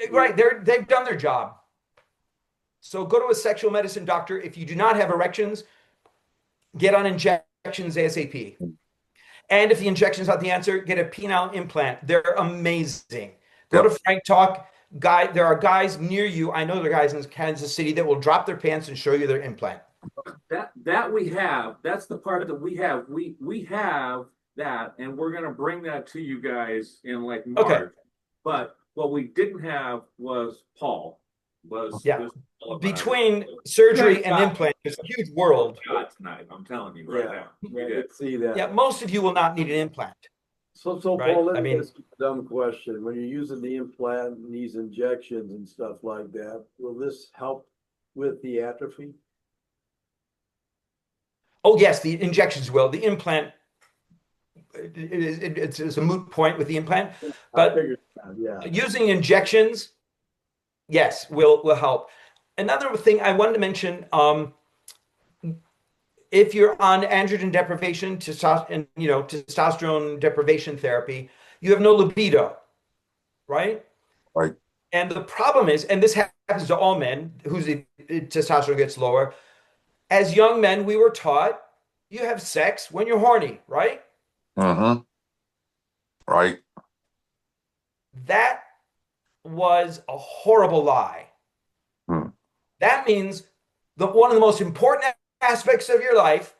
Speaker 4: Right, they've done their job. So go to a sexual medicine doctor. If you do not have erections, get on injections ASAP. And if the injection's not the answer, get a penile implant. They're amazing. Go
Speaker 9: Yep.
Speaker 4: to Frank Talk. There are guys near you. I know there are guys in Kansas City that will drop their pants and show you their implant.
Speaker 1: That we have. That's the part that we have. We have that, and we're gonna bring that to you guys in like March.
Speaker 4: Okay.
Speaker 1: But what we didn't have was Paul.
Speaker 4: Yeah.
Speaker 1: just all about
Speaker 4: Between
Speaker 1: it.
Speaker 4: surgery
Speaker 1: Yeah.
Speaker 4: and implant, there's a huge world.
Speaker 1: God tonight, I'm telling you right now. We did.
Speaker 3: see that.
Speaker 4: Yeah, most of you will not need an implant.
Speaker 3: So
Speaker 4: Right,
Speaker 3: Paul, let
Speaker 4: I
Speaker 3: me
Speaker 4: mean-
Speaker 3: ask you a dumb question. When you're using the implant and these injections and stuff like that, will this help with the atrophy?
Speaker 4: Oh, yes, the injections will. The implant, it's a moot point with the implant.
Speaker 3: I
Speaker 4: But
Speaker 3: figured that, yeah.
Speaker 4: using injections, yes, will help. Another thing I wanted to mention, if you're on androgen deprivation, testosterone deprivation therapy, you have no libido, right?
Speaker 9: Right.
Speaker 4: And the problem is, and this happens to all men whose testosterone gets lower. As young men, we were taught you have sex when you're horny, right?
Speaker 9: Mm-hmm. Right.
Speaker 4: That was a horrible lie.
Speaker 9: Hmm.
Speaker 4: That means that one of the most important aspects of your life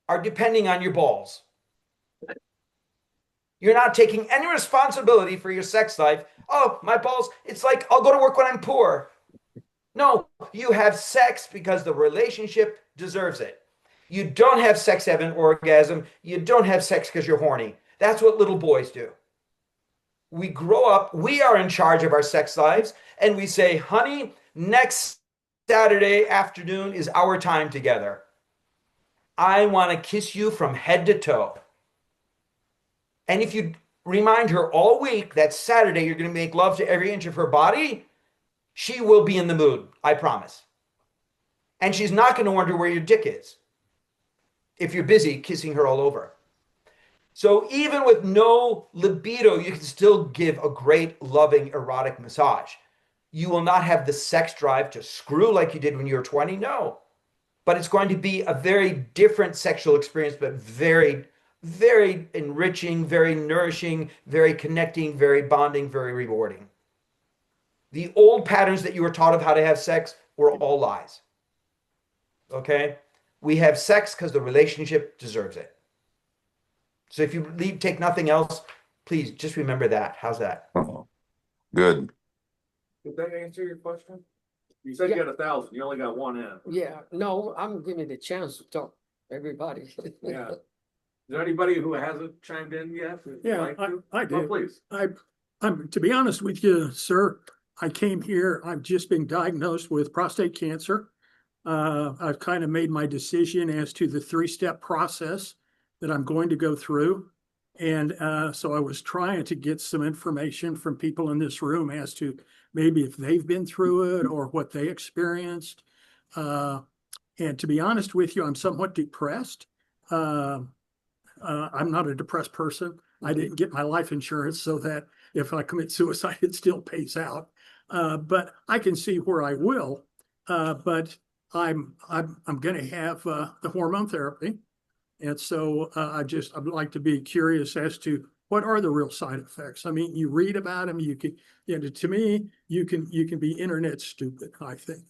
Speaker 4: are depending on your balls. You're not taking any responsibility for your sex life. Oh, my balls, it's like I'll go to work when I'm poor. No, you have sex because the relationship deserves it. You don't have sex to have an orgasm. You don't have sex because you're horny. That's what little boys do. We grow up, we are in charge of our sex lives, and we say, honey, next Saturday afternoon is our time together. I want to kiss you from head to toe. And if you remind her all week that Saturday you're going to make love to every inch of her body, she will be in the mood, I promise. And she's not going to wonder where your dick is if you're busy kissing her all over. So even with no libido, you can still give a great, loving, erotic massage. You will not have the sex drive to screw like you did when you were 20, no. But it's going to be a very different sexual experience, but very, very enriching, very nourishing, very connecting, very bonding, very rewarding. The old patterns that you were taught of how to have sex were all lies. Okay? We have sex because the relationship deserves it. So if you take nothing else, please just remember that. How's that?
Speaker 9: Good.
Speaker 1: Did that answer your question? You said you had 1,000. You only got one in.
Speaker 7: Yeah, no, I'm giving the chance to talk, everybody.
Speaker 1: Yeah. Is there anybody who hasn't chimed in yet? who'd
Speaker 2: Yeah,
Speaker 1: like to?
Speaker 2: I
Speaker 1: Oh,
Speaker 2: did.
Speaker 1: please.
Speaker 2: I'm, to be honest with you, sir, I came here, I've just been diagnosed with prostate cancer. I've kind of made my decision as to the 3-step process that I'm going to go through. And so I was trying to get some information from people in this room as to maybe if they've been through it or what they experienced. And to be honest with you, I'm somewhat depressed. I'm not a depressed person. I didn't get my life insurance so that if I commit suicide, it still pays out. But I can see where I will. But I'm going to have the hormone therapy, and so I'd like to be curious as to what are the real side effects. I mean, you read about them. You can, to me, you can be internet stupid, I think.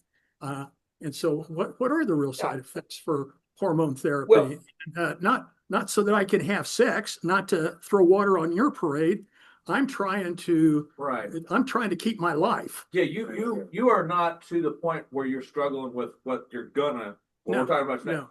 Speaker 2: And so, what are the real side effects for hormone therapy? Not so that I can have sex, not to throw water on your parade. I'm trying to keep my life.
Speaker 1: Yeah, you are not to the point where you're struggling with what you're gonna. What we're talking about tonight.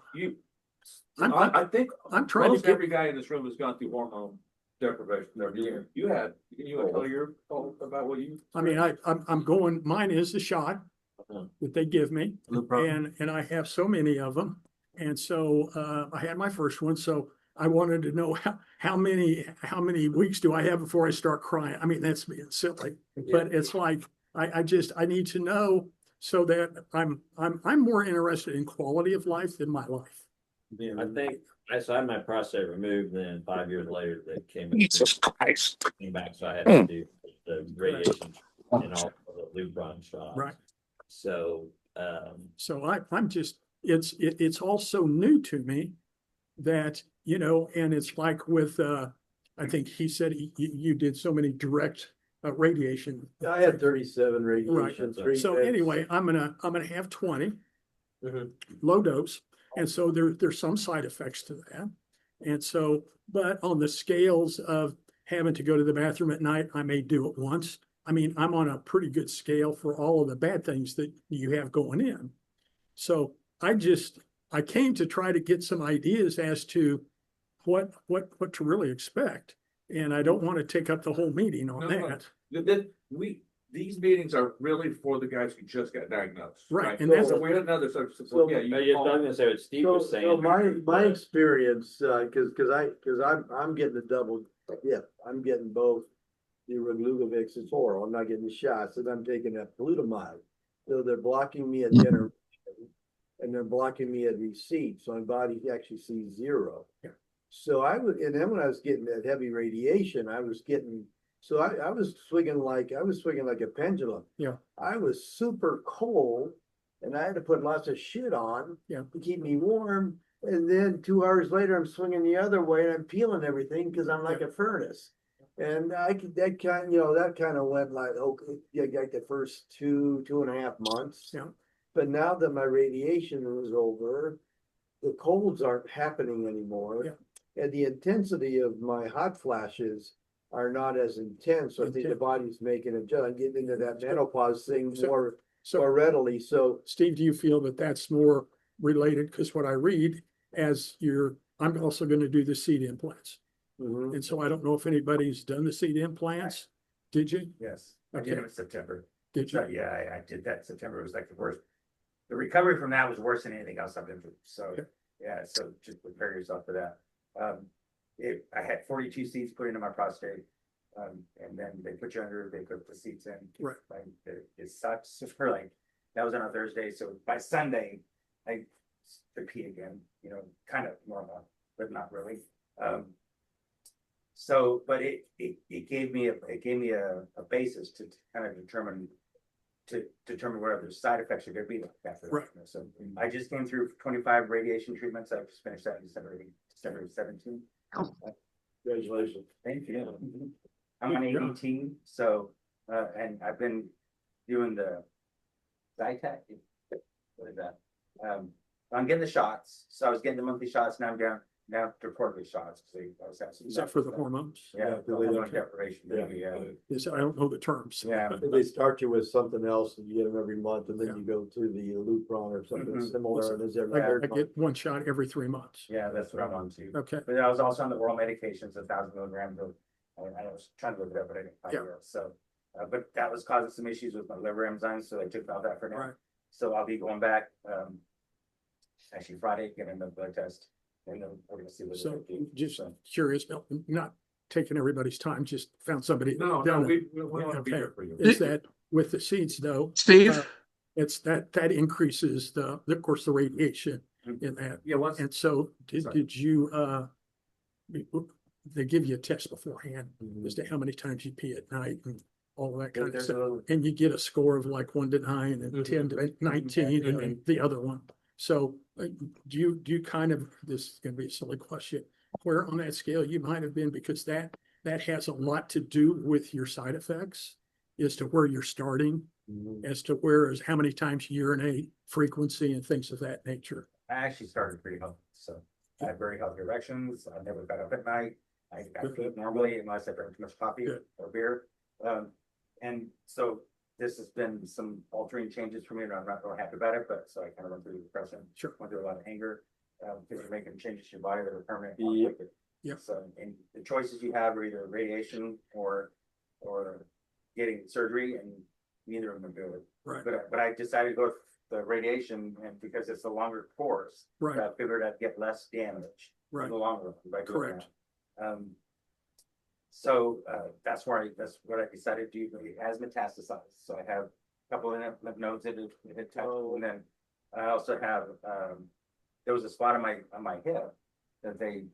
Speaker 1: I think
Speaker 2: I'm trying
Speaker 1: most
Speaker 2: to get
Speaker 1: every guy in this room has gone through hormone deprivation. You had. Can you tell your about what you?
Speaker 2: I mean, I'm going. Mine is the shot that they give me, and I have so many of them, and so I had my first one. So I wanted to know how many weeks do I have before I start crying? I mean, that's being silly, but it's like I need to know so that I'm more interested in quality of life than my life.
Speaker 10: Yeah, I think I had my prostate removed. Then 5 years later, they came back, so I had to do the radiation and all the Lupron shots.
Speaker 2: Right.
Speaker 10: So,
Speaker 2: I'm just it's all so new to me that and it's like with I think he said you did so many direct radiation.
Speaker 3: I had 37 radiation.
Speaker 2: Right. So anyway, I'm gonna have 20 low dose. And so there's some side effects to that. And so, but on the scales of having to go to the bathroom at night, I may do it once. I mean, I'm on a pretty good scale for all of the bad things that you have going in. So I came to try to get some ideas as to what to really expect. And I don't want to take up the whole meeting on that.
Speaker 1: These meetings are really for the guys who just got diagnosed.
Speaker 2: Right.
Speaker 1: And that's we had another substance.
Speaker 3: So,
Speaker 1: yeah,
Speaker 10: I'm gonna say what Steve was saying.
Speaker 3: So my experience, because I'm getting the double. Yeah, I'm getting both the Roglugovics and oral. I'm not getting the shots, and I'm taking that flutamide. So they're blocking me at dinner, and they're blocking me at receipt. So my body actually sees zero.
Speaker 2: Yeah.
Speaker 3: So and then when I was getting that heavy radiation, I was getting. So I was swinging like a pendulum.
Speaker 2: Yeah.
Speaker 3: I was super cold, and I had to put lots of shit on to keep me warm. And then 2 hours later, I'm swinging the other way, and I'm peeling everything because I'm like a furnace. And that kind of went like, okay, like the first 2.5 months.
Speaker 2: Yeah.
Speaker 3: But now that my radiation was over, the colds aren't happening anymore, and the intensity of my hot flashes are not as intense. So I think the body's making a jump. I'm getting into that menopause thing more readily. So,
Speaker 2: Steve, do you feel that that's more related? Because what I read I'm also going to do the seed implants. And so I don't know if anybody's done the seed implants. Did you?
Speaker 11: Yes.
Speaker 2: Okay.
Speaker 11: I did it in September.
Speaker 2: Did you?
Speaker 11: Yeah, I did that in September. It was like the worst. The recovery from that was worse than anything else I've been through. So so just prepare yourself for that. I had 42 seeds put into my prostate. And then they put you under, they put the seats in.
Speaker 2: Right.
Speaker 11: Like, it sucks for that was on a Thursday. So by Sunday, I could pee again, kind of normal, but not really. But it gave me a basis to kind of determine what other side effects are going to be after that.
Speaker 2: Right.
Speaker 11: So I just came through 25 radiation treatments. I just finished that in December 17th.
Speaker 3: congratulations.
Speaker 11: Thank you. I'm on 18, so and I've been doing the Zytec. What is that? I'm getting the shots. So I was getting the monthly shots. Now I'm down to quarterly shots. So I was having some.
Speaker 2: Is that for the hormones?
Speaker 11: Yeah, the hormone deprivation.
Speaker 2: Yes, I don't know the terms.
Speaker 11: Yeah.
Speaker 3: They start you with something else and you get them every month, and then you go to the Lupron or something similar. And is there
Speaker 2: I get one shot every 3 months.
Speaker 11: Yeah, that's what I'm on too.
Speaker 2: Okay.
Speaker 11: But I was also on the oral medications, 1,000 milligrams of. I was trying to look it up, but I didn't find it. So, but that was causing some issues with my liver enzymes, so I took all that for now. Right. So I'll be going back actually Friday, getting the blood test, and then we're gonna see what.
Speaker 2: So just curious, not taking everybody's time, just found somebody.
Speaker 1: No,
Speaker 2: done it.
Speaker 1: we want to be
Speaker 2: Okay.
Speaker 1: here for you.
Speaker 2: Is that with the seeds though?
Speaker 5: Steve?
Speaker 2: It's that increases of course, the radiation in that.
Speaker 1: Yeah, once,
Speaker 2: And so
Speaker 1: Sorry.
Speaker 2: did you, they give you a test beforehand as to how many times you pee at night and all that kind of
Speaker 11: There's
Speaker 2: stuff.
Speaker 11: a,
Speaker 2: And you get a score of like 1 to 9 and 10 to 19 and then the other one. So do you kind of, this is gonna be a silly question, where on that scale you might have been, because that has a lot to do with your side effects as to where you're starting, as to how many times you urinate, frequency and things of that nature.
Speaker 11: I actually started pretty healthy, so I have very healthy erections. I never got up at night. I eat normally unless I drink too much coffee
Speaker 2: Good.
Speaker 11: or beer. And so this has been some altering changes for me, and I'm not really happy about it, but so I kind of went through depression.
Speaker 2: Sure.
Speaker 11: Went through a lot of anger, because you're making changes to your body that are permanent.
Speaker 2: Yep.
Speaker 11: So, and the choices you have are either radiation or getting surgery, and neither of them are good.
Speaker 2: Right.
Speaker 11: But I decided to go with the radiation, and because it's a longer course,
Speaker 2: Right.
Speaker 11: I figured I'd get less damage
Speaker 2: Right.
Speaker 11: in the long run by doing
Speaker 2: Correct.
Speaker 11: that. So that's what I decided to do. It has metastasized, so I have a couple of lymph nodes that it touched, and then I also have there was a spot on my hip that they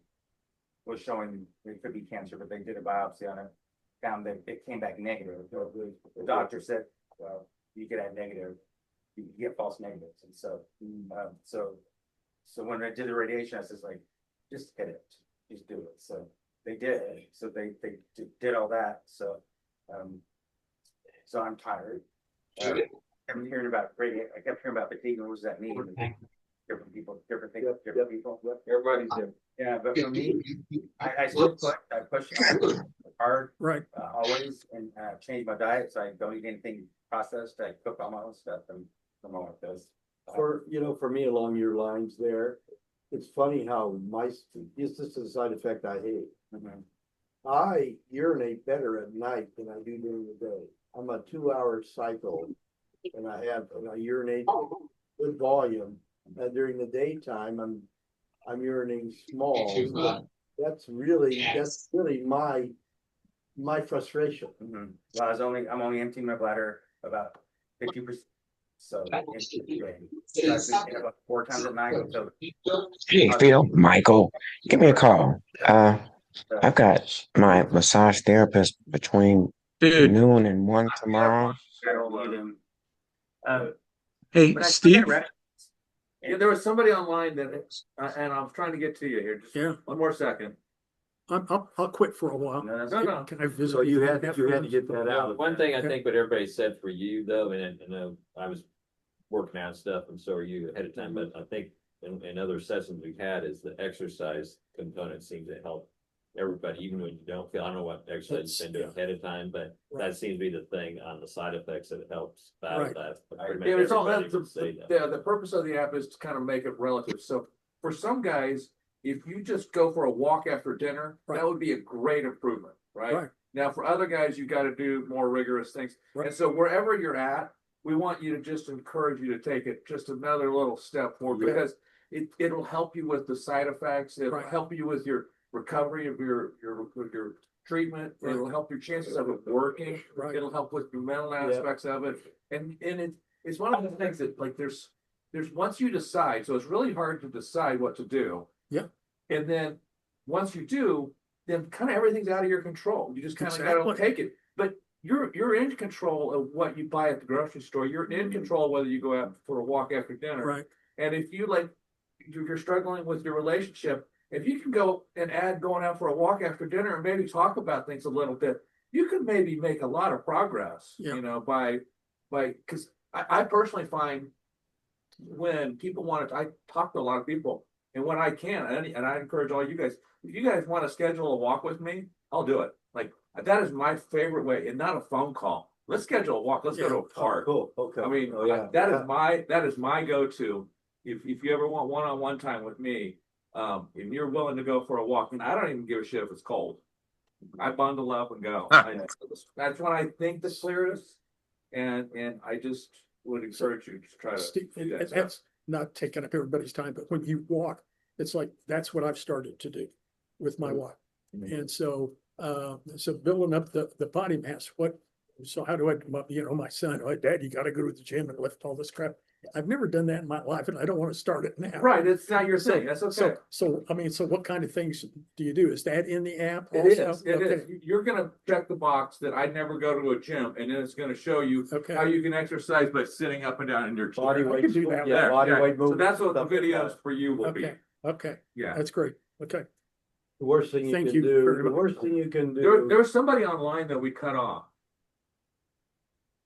Speaker 11: was showing it could be cancer, but they did a biopsy on it, found that it came back negative. The doctor said, well, you could have negative, you could get false negatives, and so so when I did the radiation, I was like, just hit it, just do it. So they did. So they did all that. So so I'm tired. I kept hearing about I kept hearing about fatigue, and what does that mean? Different people, different things, different people.
Speaker 1: everybody's different.
Speaker 11: Yeah, but for me, I still push hard,
Speaker 2: Right.
Speaker 11: always, and change my diet so I don't eat anything processed. I cook all my own stuff, and I'm all like this.
Speaker 3: For me, along your lines there, it's funny how this is a side effect I hate.
Speaker 11: Mhm.
Speaker 3: I urinate better at night than I do during the day. I'm a 2-hour cycle, and I urinate with volume. And during the daytime, I'm urinating small. That's really my frustration.
Speaker 11: Mhm. Well, I'm only emptying my bladder about 50%. So I've been about 4 times at night. So
Speaker 12: Hey, Phil, Michael, give me a call. I've got my massage therapist between
Speaker 5: Dude,
Speaker 12: noon and 1 tomorrow.
Speaker 5: hey,
Speaker 11: But I
Speaker 5: Steve?
Speaker 1: Yeah, there was somebody online that, and I'm trying to get to you here. Just
Speaker 2: Yeah.
Speaker 1: one more second.
Speaker 2: I'll quit for a while.
Speaker 11: No, that's
Speaker 1: No.
Speaker 2: Can I visit?
Speaker 3: So you
Speaker 2: with
Speaker 3: had to get that out.
Speaker 10: One thing I
Speaker 2: Okay.
Speaker 10: think what everybody said for you though, and I know I was working out stuff and so are you ahead of time, but I think in other sessions we've had is the exercise component seems to help everybody, even when you don't feel, I don't know what exercise you've been doing ahead of time, but that seems to be the thing on the side effects that helps battle
Speaker 2: Right.
Speaker 10: that. Pretty much
Speaker 1: Yeah, it's all,
Speaker 10: everybody would say that.
Speaker 1: the purpose of the app is to kind of make it relative. So for some guys, if you just go for a walk after dinner,
Speaker 2: Right.
Speaker 1: that would be a great improvement, right?
Speaker 2: Right.
Speaker 1: Now, for other guys, you got to do more rigorous things.
Speaker 2: Right.
Speaker 1: And so wherever you're at, we want you to just encourage you to take it just another little step forward,
Speaker 3: Yeah.
Speaker 1: because it'll help you with the side effects. It'll
Speaker 2: Right.
Speaker 1: help you with your recovery of your treatment.
Speaker 2: Right.
Speaker 1: It'll help your chances of it working.
Speaker 2: Right.
Speaker 1: It'll help with the mental aspects of it. And it's one of the things that, like, there's once you decide, so it's really hard to decide what to do.
Speaker 2: Yeah.
Speaker 1: And then once you do, then kind of everything's out of your control. You just kind of
Speaker 2: Exactly.
Speaker 1: gotta take it. But you're in control of what you buy at the grocery store. You're in control of whether you go out for a walk after dinner.
Speaker 2: Right.
Speaker 1: And if you're struggling with your relationship, if you can go and add going out for a walk after dinner and maybe talk about things a little bit, you could maybe make a lot of progress.
Speaker 2: Yeah.
Speaker 1: You know, because I personally find when people I talk to a lot of people, and when I can, and I encourage all you guys, if you guys want to schedule a walk with me, I'll do it. Like, that is my favorite way, and not a phone call. Let's schedule a walk. Let's go to a park.
Speaker 3: Cool, okay.
Speaker 1: I mean, that is my go-to. If you ever want one-on-one time with me, and you're willing to go for a walk, and I don't even give a shit if it's cold. I bundle up and go. That's when I think the clearest, and I just would encourage you to try to
Speaker 2: Steve,
Speaker 1: do
Speaker 2: and
Speaker 1: that.
Speaker 2: that's not taking up everybody's time, but when you walk, it's like, that's what I've started to do with my walk. And so So building up the body mass, so how do I, my son, oh, Dad, you gotta go to the gym and lift all this crap. I've never done that in my life and I don't want to start it now.
Speaker 1: Right, it's not your thing, that's okay.
Speaker 2: So what kind of things do you do? Is that in the app
Speaker 1: It
Speaker 2: also?
Speaker 1: is. It is. You're gonna check the box that I never go to a gym, and then it's gonna show you
Speaker 2: Okay.
Speaker 1: how you can exercise by sitting up and down in your chair.
Speaker 3: Body
Speaker 2: I
Speaker 3: weight,
Speaker 2: can do that.
Speaker 3: yeah, body weight
Speaker 1: So
Speaker 3: movement.
Speaker 1: that's what the
Speaker 3: stuff like
Speaker 1: videos
Speaker 3: that.
Speaker 1: for you will be.
Speaker 2: Okay,
Speaker 1: Yeah.
Speaker 2: that's great. Okay.
Speaker 3: The worst thing you
Speaker 2: Thank
Speaker 3: can
Speaker 2: you
Speaker 3: do,
Speaker 2: very
Speaker 3: the
Speaker 2: much.
Speaker 3: worst thing you can do.
Speaker 1: There was somebody online that we cut off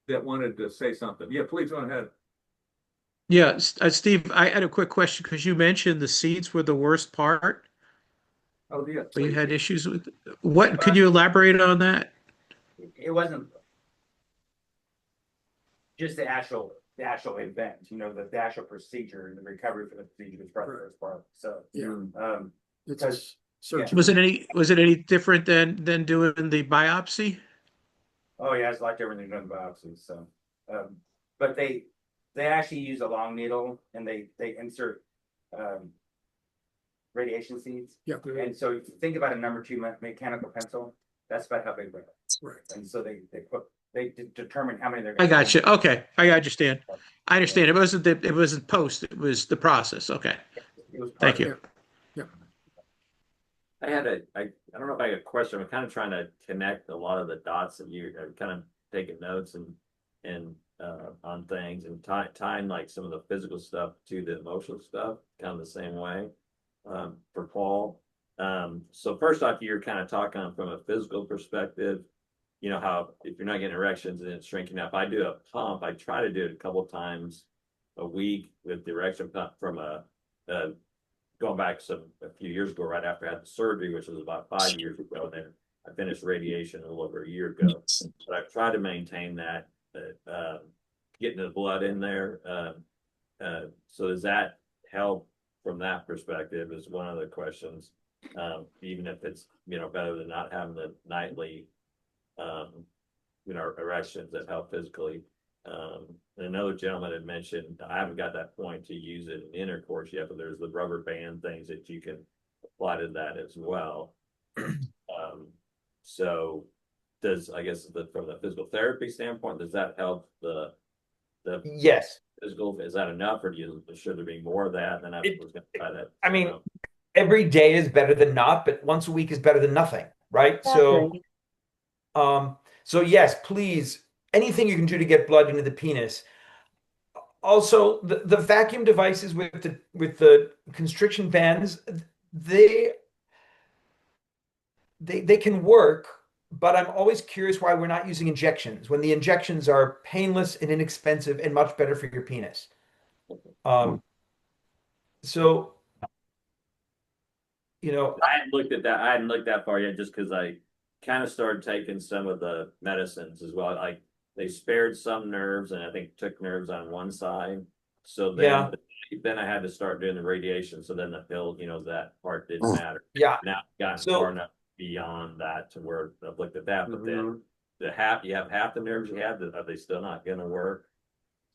Speaker 1: that wanted to say something. Yeah, please go ahead.
Speaker 5: Yeah, Steve, I had a quick question because you mentioned the seeds were the worst part.
Speaker 1: Oh, yeah.
Speaker 5: But you had issues with what? Could you elaborate on that?
Speaker 11: It wasn't just the actual event, the actual procedure and the recovery for the procedure was probably the first part. So
Speaker 2: Yeah. It's
Speaker 11: because-
Speaker 2: surgery.
Speaker 5: Was it any different than doing the biopsy?
Speaker 11: oh yeah, it's like everything done biopsies. So but they actually use a long needle and they insert radiation seeds.
Speaker 2: Yeah.
Speaker 11: And so if you think about a number 2 mechanical pencil, that's about how big they are.
Speaker 2: Right.
Speaker 11: And so they determine how many they're
Speaker 5: I
Speaker 11: gonna
Speaker 5: got you. Okay, I understand. I understand. It wasn't post. It was the process. Okay.
Speaker 11: It was
Speaker 5: Thank
Speaker 11: part
Speaker 5: you.
Speaker 11: of it.
Speaker 10: I don't know if I have a question. I'm kind of trying to connect a lot of the dots that you are kind of taking notes and on things and tying like some of the physical stuff to the emotional stuff, kind of the same way for Paul. So first off, you're kind of talking from a physical perspective. You know how if you're not getting erections and it's shrinking up, I do a pump. I try to do it a couple of times a week with the erection pump from going back a few years ago, right after I had the surgery, which was about 5 years ago. Then I finished radiation a little over a year ago. But I've tried to maintain that, getting the blood in there. So does that help from that perspective? Is one of the questions. Even if it's better than not having the nightly erections that help physically. And another gentleman had mentioned, I haven't got that point to use it in intercourse yet, but there's the rubber band things that you can apply to that as well. So I guess from the physical therapy standpoint, does that help the
Speaker 4: Yes.
Speaker 10: physical? Is that enough, or should there be more of that? And I was going to try that.
Speaker 4: I mean, every day is better than not, but once a week is better than nothing, right? So yes, please, anything you can do to get blood into the penis. Also, the vacuum devices with the constriction bands, they can work, but I'm always curious why we're not using injections when the injections are painless and inexpensive and much better for your penis. So,
Speaker 10: I hadn't looked at that. I hadn't looked that far yet, just because I kind of started taking some of the medicines as well. Like they spared some nerves, and I think took nerves on one side. So then I had to start doing the radiation. So then the pill, that part didn't matter.
Speaker 4: Yeah.
Speaker 10: Now I've gotten far enough beyond that to where I've looked at that. But then you have half the nerves you had. Are they still not going to work?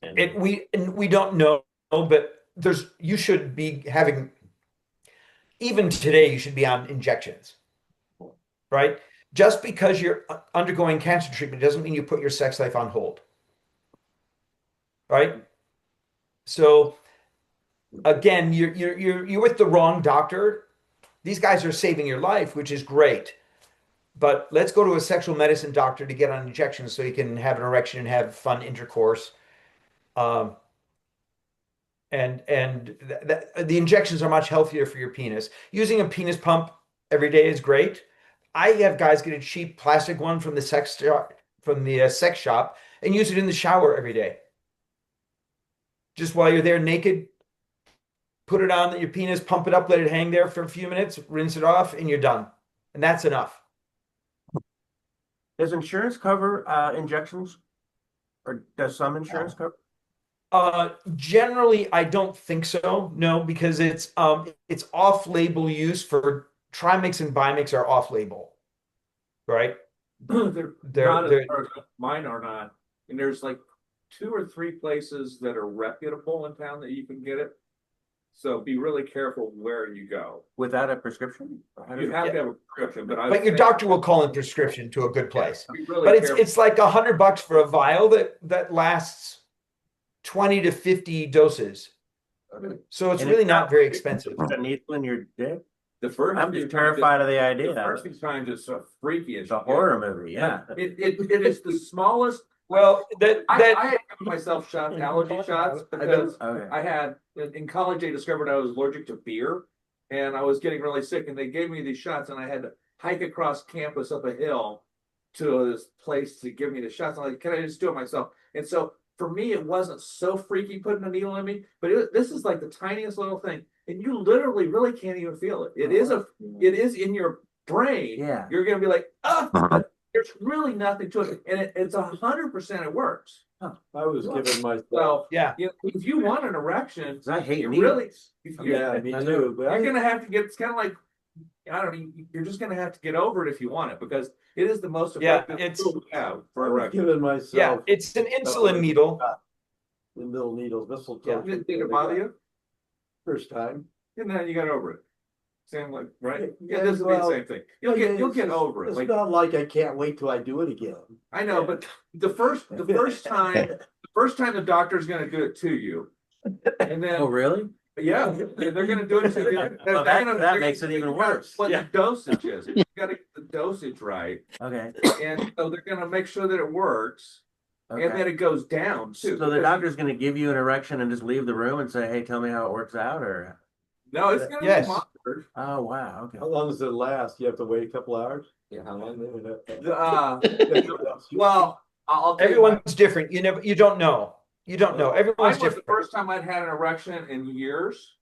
Speaker 10: And
Speaker 4: we don't know, but you should be having. Even today, you should be on injections, right? Just because you're undergoing cancer treatment doesn't mean you put your sex life on hold, right? So, again, you're with the wrong doctor. These guys are saving your life, which is great, but let's go to a sexual medicine doctor to get on injections so you can have an erection and have fun intercourse. And the injections are much healthier for your penis. Using a penis pump every day is great. I have guys get a cheap plastic one from the sex shop and use it in the shower every day. Just while you're there naked, put it on your penis, pump it up, let it hang there for a few minutes, rinse it off, and you're done. And that's enough.
Speaker 13: Does insurance cover injections, or does some insurance cover?
Speaker 4: Generally, I don't think so. No, because it's off-label use for trimix and bimix are off-label, right?
Speaker 1: They're mine are not. And there's like 2 or 3 places that are reputable in town that you can get it. So be really careful where you go.
Speaker 13: Without a prescription?
Speaker 1: You have to have a prescription, but
Speaker 4: But your doctor will call in prescription to a good place.
Speaker 1: be really
Speaker 4: But
Speaker 1: careful.
Speaker 4: it's like $100 for a vial that lasts 20 to 50 doses. So it's
Speaker 13: And
Speaker 4: really
Speaker 13: it's
Speaker 4: not very expensive.
Speaker 13: A needle in your dick?
Speaker 1: The first
Speaker 13: I'm
Speaker 1: few
Speaker 13: just
Speaker 1: times
Speaker 13: terrified of the
Speaker 1: The
Speaker 13: idea.
Speaker 1: first few times it's so freaky.
Speaker 13: It's a horror movie, yeah.
Speaker 1: It is the smallest.
Speaker 4: Well,
Speaker 1: I had given myself shots, allergy shots, because
Speaker 13: Okay.
Speaker 1: I had in college they discovered I was allergic to beer, and I was getting really sick, and they gave me these shots, and I had to hike across campus up a hill to this place to give me the shots. I'm like, can I just do it myself? And so for me, it wasn't so freaky putting a needle in me, but this is like the tiniest little thing, and you literally really can't even feel it. It is in your brain.
Speaker 13: Yeah.
Speaker 1: You're gonna be like, but there's really nothing to it, and it's 100% it works.
Speaker 3: I was giving myself.
Speaker 1: Well,
Speaker 4: yeah.
Speaker 1: If you want an erection,
Speaker 13: 'Cause I hate
Speaker 1: you
Speaker 13: needles.
Speaker 1: really,
Speaker 3: Yeah, me too. But
Speaker 1: you're gonna have to get. It's kind of like, I don't know. You're just gonna have to get over it if you want it, because it is the most effective tool we have for
Speaker 3: I was
Speaker 1: erection.
Speaker 3: giving myself.
Speaker 4: Yeah, it's an insulin needle.
Speaker 3: The little needles, mistletoe.
Speaker 1: Yeah, did it bother you?
Speaker 3: First time.
Speaker 1: And then you got over it. Same like right?
Speaker 3: Yeah,
Speaker 1: Yeah, this will
Speaker 3: well,
Speaker 1: be the same thing. You'll get over it.
Speaker 3: It's
Speaker 1: Like,
Speaker 3: not like I can't wait till I do it again.
Speaker 1: I know, but the first time the doctor's gonna do it to you, and then
Speaker 13: Oh, really?
Speaker 1: yeah, they're gonna do it to you.
Speaker 13: Well, that makes it even worse.
Speaker 1: What the dosage is. You gotta get the dosage right.
Speaker 13: Okay.
Speaker 1: And so they're gonna make sure that it works, and
Speaker 13: Okay.
Speaker 1: then it goes down too.
Speaker 13: So the doctor's gonna give you an erection and just leave the room and say, hey, tell me how it works out, or?
Speaker 1: No, it's gonna
Speaker 4: Yes.
Speaker 1: be monitored.
Speaker 13: Oh, wow, okay.
Speaker 3: How long does it last? You have to wait a couple hours?
Speaker 1: Yeah, how long?
Speaker 3: Uh,
Speaker 1: Well, I'll tell you what.
Speaker 4: Everyone's different. You don't know. You don't know.
Speaker 1: Mine
Speaker 4: Everyone's
Speaker 1: was the
Speaker 4: different.
Speaker 1: first time I'd had an erection in years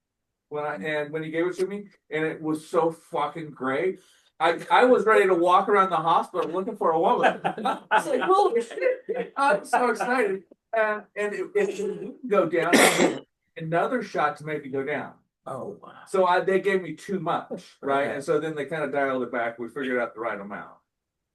Speaker 1: when he gave it to me, and it was so fucking great. I was ready to walk around the hospital looking for a woman. I was like, holy shit! I'm so excited, and it didn't go down. Another shot to make it go down.
Speaker 13: Oh, wow.
Speaker 1: So they gave me too much, right?
Speaker 13: Okay.
Speaker 1: And so then they kind of dialed it back. We figured out the right amount,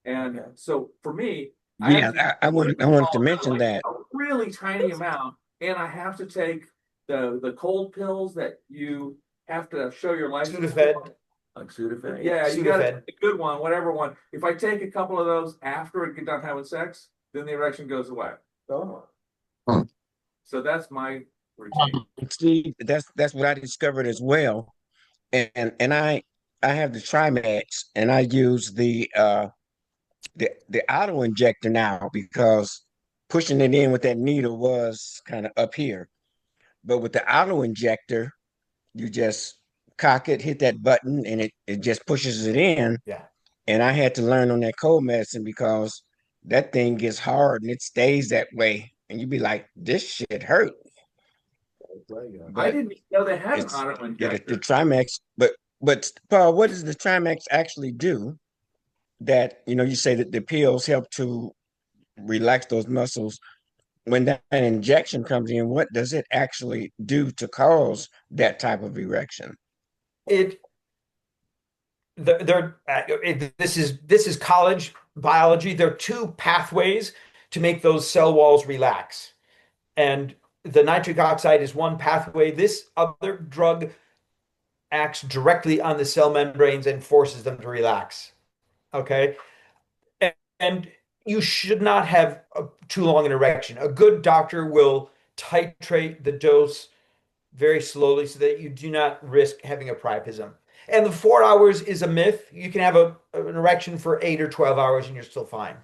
Speaker 1: and
Speaker 13: Okay.
Speaker 1: so for me,
Speaker 12: I wanted to mention that.
Speaker 1: a really tiny amount, and I have to take the cold pills that you have to show your license.
Speaker 4: Sudafed.
Speaker 1: for.
Speaker 13: Like Sudafed?
Speaker 1: Yeah, you got
Speaker 4: Sudafed.
Speaker 1: a good one, whatever one. If I take a couple of those after I get done having sex, then the erection goes away.
Speaker 3: Oh.
Speaker 1: So that's my routine.
Speaker 12: See, that's what I discovered as well. And I have the Trimax, and I use the auto injector now, because pushing it in with that needle was kind of up here. But with the auto injector, you just cock it, hit that button, and it just pushes it in.
Speaker 4: Yeah.
Speaker 12: And I had to learn on that cold medicine, because that thing gets hard and it stays that way. And you'd be like, this shit hurt.
Speaker 1: I didn't know they had an
Speaker 12: It's-
Speaker 1: auto
Speaker 12: Yeah,
Speaker 1: injector.
Speaker 12: the Trimax, but Paul, what does the Trimax actually do? That, you say that the pills help to relax those muscles. When that injection comes in, what does it actually do to cause that type of erection?
Speaker 4: This is college biology. There are two pathways to make those cell walls relax, and the nitric oxide is one pathway. This other drug acts directly on the cell membranes and forces them to relax. Okay, and you should not have too long an erection. A good doctor will titrate the dose very slowly so that you do not risk having a priapism. And the 4 hours is a myth. You can have an erection for 8 or 12 hours and you're still fine.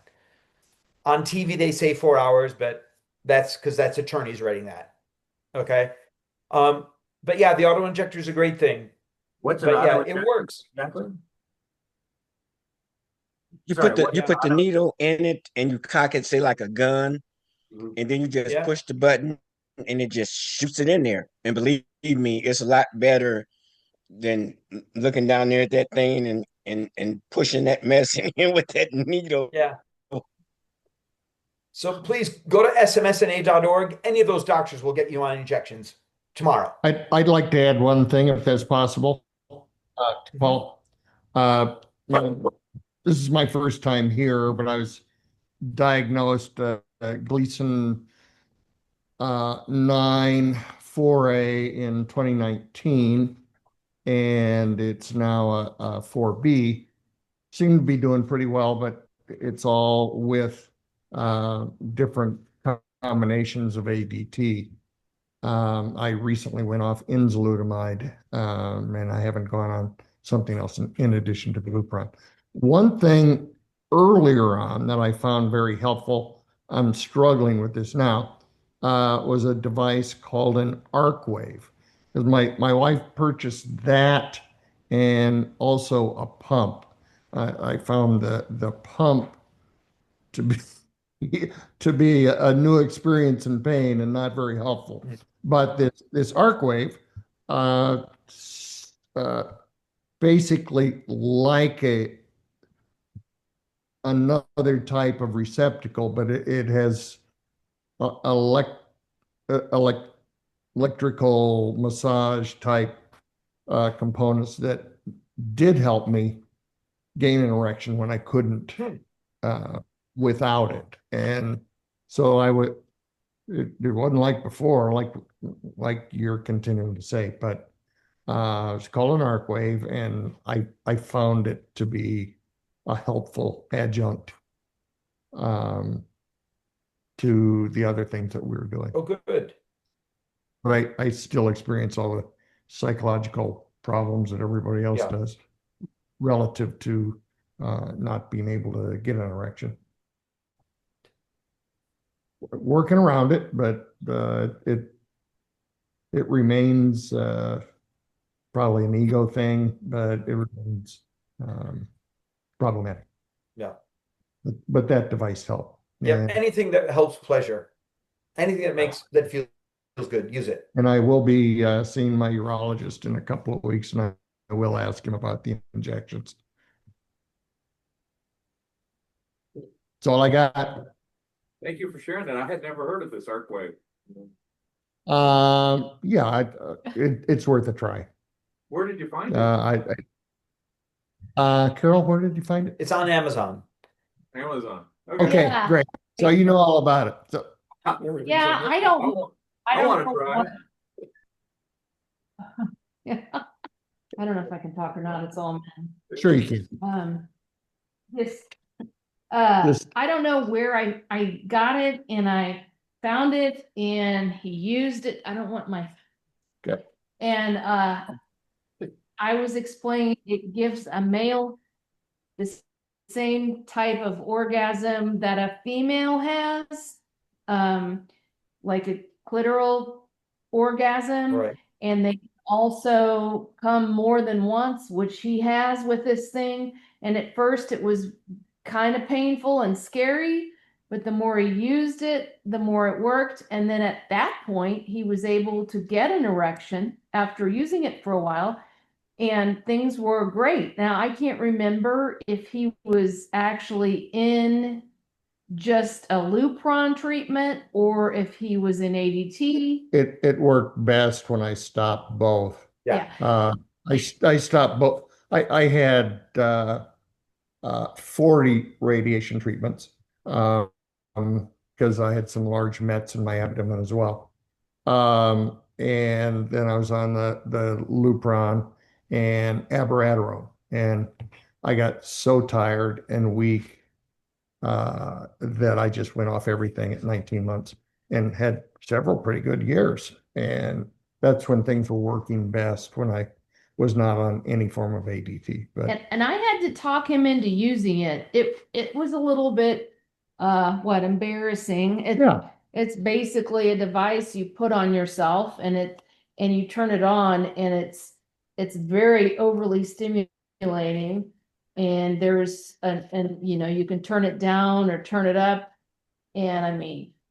Speaker 4: On TV, they say 4 hours, but that's because that's attorneys writing that. Okay. But yeah, the auto injector is a great thing.
Speaker 13: What's
Speaker 4: But
Speaker 13: an
Speaker 4: yeah,
Speaker 13: auto
Speaker 4: it
Speaker 13: injector
Speaker 4: works.
Speaker 13: exactly?
Speaker 12: You
Speaker 13: Sorry,
Speaker 12: put the
Speaker 13: what-
Speaker 12: you put the needle in it and you cock it, say like a gun, and then you just
Speaker 4: Yeah.
Speaker 12: push the button and it just shoots it in there. And believe me, it's a lot better than looking down there at that thing and pushing that mess in with that needle.
Speaker 4: Yeah. So please go to smsna.org. Any of those doctors will get you on injections tomorrow.
Speaker 14: I'd like to add one thing, if that's possible, Paul. This is my first time here, but I was diagnosed Gleason 9/4 4A in 2019, and it's now a 4B. Seem to be doing pretty well, but it's all with different combinations of ADT. I recently went off enzalutamide, and I haven't gone on something else in addition to the Lupron. One thing earlier on that I found very helpful, I'm struggling with this now, was a device called an ArcWave. Because my wife purchased that and also a pump. I found the pump to be to be a new experience in pain and not very helpful. But this ArcWave, basically like another type of receptacle, but it has electrical massage type components that did help me gain an erection when I couldn't without it. And so it wasn't like before, like you're continuing to say, but it's called an ArcWave, and I found it to be a helpful adjunct to the other things that we were doing.
Speaker 4: Oh, good.
Speaker 14: But I still experience all the psychological problems that everybody else does relative to not being able to get an erection. Working around it, but it remains probably an ego thing, but it remains problematic.
Speaker 4: Yeah.
Speaker 14: But that device helped.
Speaker 4: Yeah. Anything that helps pleasure, anything that feels good, use it.
Speaker 14: And I will be seeing my urologist in a couple of weeks, and I will ask him about the injections. That's all I got.
Speaker 1: Thank you for sharing that. I had never heard of this ArcWave.
Speaker 14: Yeah, it's worth a try.
Speaker 1: Where did you find it?
Speaker 14: Carol, where did you find it?
Speaker 4: It's on Amazon.
Speaker 1: Amazon.
Speaker 14: Okay,
Speaker 8: Yeah.
Speaker 14: great. So you know all about it. So,
Speaker 8: Yeah, I don't
Speaker 1: want to
Speaker 8: know
Speaker 1: try.
Speaker 8: what- Yeah. I don't know if I can talk or not. It's all men.
Speaker 14: sure you can.
Speaker 8: This,
Speaker 14: This-
Speaker 8: I don't know where I got it, and I found it, and he used it. I don't want my.
Speaker 14: Okay.
Speaker 8: And I was explaining it gives a male the same type of orgasm that a female has, like a clitoral orgasm,
Speaker 4: Right.
Speaker 8: and they also come more than once, which he has with this thing. And at first it was kind of painful and scary, but the more he used it, the more it worked. And then at that point, he was able to get an erection after using it for a while, and things were great. Now, I can't remember if he was actually in just a Lupron treatment or if he was in ADT.
Speaker 14: It worked best when I stopped both.
Speaker 4: Yeah.
Speaker 14: I stopped both. I had 40 radiation treatments because I had some large mets in my abdomen as well. And then I was on the Lupron and abiraterone, and I got so tired and weak that I just went off everything at 19 months and had several pretty good years. And that's when things were working best, when I was not on any form of ADT. But
Speaker 8: And I had to talk him into using it. It was a little bit embarrassing. It's basically a device you put on yourself, and you turn it on, and it's very overly stimulating. And there's you can turn it down or turn it up. And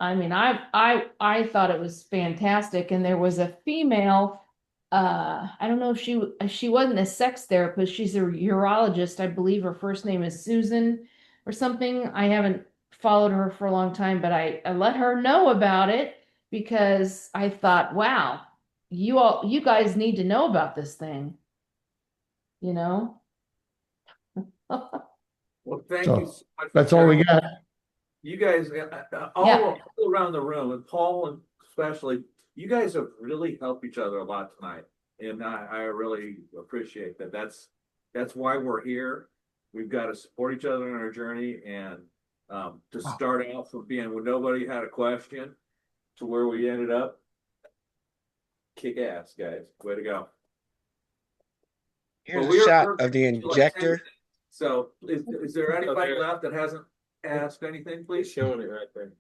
Speaker 8: I thought it was fantastic. And there was a female, I don't know if she wasn't a sex therapist, she's a urologist. I believe her first name is Susan or something. I haven't followed her for a long time, but I let her know about it because I thought, wow, you guys need to know about this thing,
Speaker 1: Well, thank you so much.
Speaker 14: That's all we got.
Speaker 1: You guys, all around the room, and Paul especially, you guys have really helped each other a lot tonight. And I really appreciate that. That's why we're here. We've got to support each other in our journey, and to start out from being when nobody had a question to where we ended up, kick ass, guys. Way to go.
Speaker 12: Here's
Speaker 1: But
Speaker 12: a shot
Speaker 1: we're
Speaker 12: of the
Speaker 1: like 10
Speaker 12: injector.
Speaker 1: minutes. So is there anybody left that hasn't asked anything, please?
Speaker 10: Showing it right there.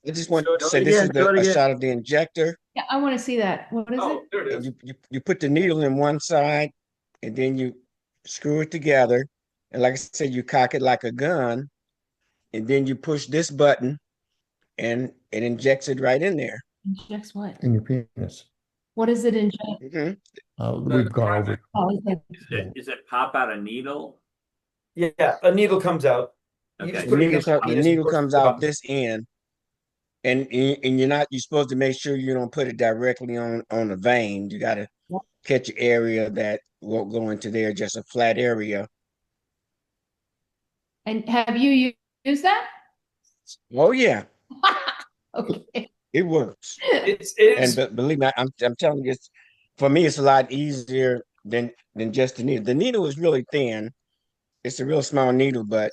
Speaker 12: I just want to
Speaker 3: Show
Speaker 12: say
Speaker 3: it
Speaker 12: this
Speaker 3: again,
Speaker 12: is
Speaker 3: show it
Speaker 12: a
Speaker 3: again.
Speaker 12: shot of the injector.
Speaker 8: Yeah, I want to see that. What is
Speaker 1: Oh,
Speaker 8: it?
Speaker 1: there it
Speaker 12: And
Speaker 1: is.
Speaker 12: you put the needle in one side, and then you screw it together. And like I said, you cock it like a gun, and then you push this button, and it injects it right in there.
Speaker 8: Injects what?
Speaker 14: In your penis.
Speaker 8: What does it inject?
Speaker 12: Mhm.
Speaker 14: We've gone over it.
Speaker 8: Oh, okay.
Speaker 10: Is it pop out a needle?
Speaker 4: Yeah, a needle comes out. You
Speaker 10: Okay.
Speaker 4: just
Speaker 12: The
Speaker 4: put it
Speaker 12: needle,
Speaker 4: against your
Speaker 12: the
Speaker 4: penis and
Speaker 12: needle
Speaker 4: push
Speaker 12: comes
Speaker 4: the
Speaker 12: out
Speaker 4: button.
Speaker 12: this end, and you're supposed to make sure you don't put it directly on the vein. You got to catch an area that won't go into there, just a flat area.
Speaker 8: And have you used that?
Speaker 12: Oh yeah,
Speaker 8: Okay.
Speaker 12: it works.
Speaker 4: It
Speaker 12: And
Speaker 4: is.
Speaker 12: believe me, I'm telling you, for me, it's a lot easier than just the needle. The needle is really thin. It's a real small needle, but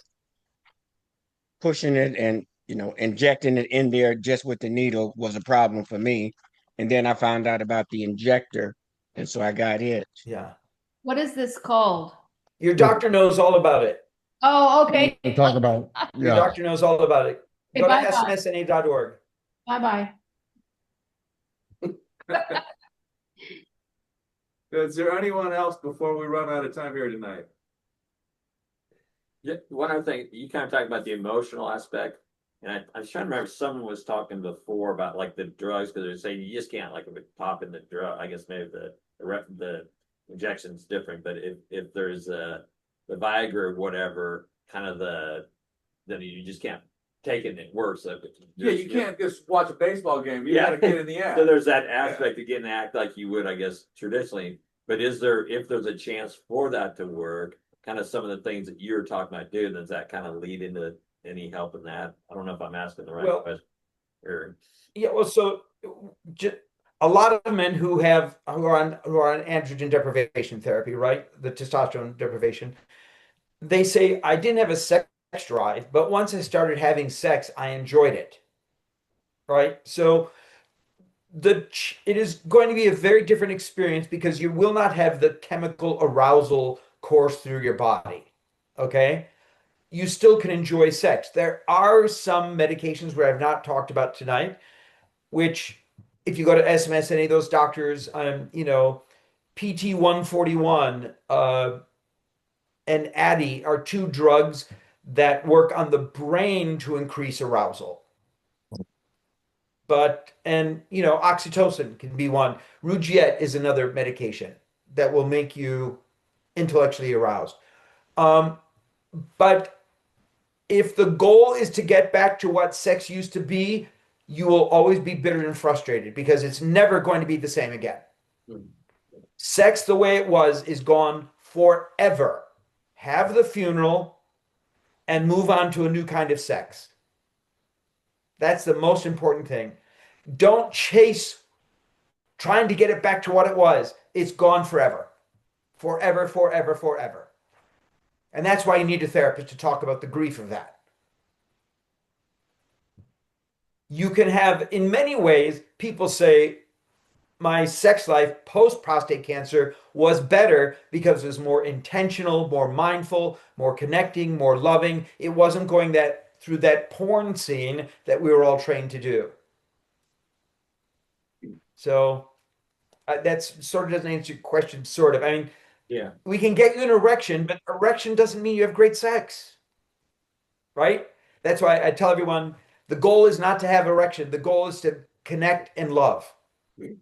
Speaker 12: pushing it and injecting it in there just with the needle was a problem for me. And then I found out about the injector, and so I got it.
Speaker 4: Yeah.
Speaker 8: What is this called?
Speaker 4: Your doctor knows all about it.
Speaker 8: Oh, okay.
Speaker 14: We talk about,
Speaker 4: Your
Speaker 14: yeah.
Speaker 4: doctor knows all about it.
Speaker 8: Okay,
Speaker 4: Go to
Speaker 8: bye-bye.
Speaker 4: smsna.org.
Speaker 8: Bye-bye.
Speaker 1: Is there anyone else before we run out of time here tonight?
Speaker 10: Yeah, one other thing, you kind of talked about the emotional aspect, and I was trying to remember someone was talking before about like the drugs, because they're saying you just can't like pop in the drug. I guess maybe the injection's different, but if there's the Viagra or whatever, then you just can't take it and it works. So
Speaker 1: Yeah, you can't just watch a baseball game. You
Speaker 10: Yeah.
Speaker 1: gotta get in the act.
Speaker 10: So there's that aspect of getting to act like you would, I guess, traditionally. But if there's a chance for that to work, kind of some of the things that you're talking about doing, does that kind of lead into any help in that? I don't know if I'm asking the right question.
Speaker 4: Yeah, well, so a lot of men who are on androgen deprivation therapy, right? The testosterone deprivation, they say, I didn't have a sex drive, but once I started having sex, I enjoyed it. Right? So it is going to be a very different experience because you will not have the chemical arousal course through your body. Okay? You still can enjoy sex. There are some medications where I've not talked about tonight, which if you go to SMS, any of those doctors, PT 141 and Addy are two drugs that work on the brain to increase arousal. Oxytocin can be one. Rugiet is another medication that will make you intellectually aroused. But if the goal is to get back to what sex used to be, you will always be bitter and frustrated because it's never going to be the same again. Sex the way it was is gone forever. Have the funeral and move on to a new kind of sex. That's the most important thing. Don't chase trying to get it back to what it was. It's gone forever. Forever, forever, forever. And that's why you need a therapist to talk about the grief of that. You can have, in many ways, people say, my sex life post prostate cancer was better because it was more intentional, more mindful, more connecting, more loving. It wasn't going through that porn scene that we were all trained to do. So that's sort of doesn't answer your question, sort of. I mean,
Speaker 10: yeah,
Speaker 4: we can get you an erection, but erection doesn't mean you have great sex, right? That's why I tell everyone the goal is not to have erection. The goal is to connect and love.
Speaker 12: If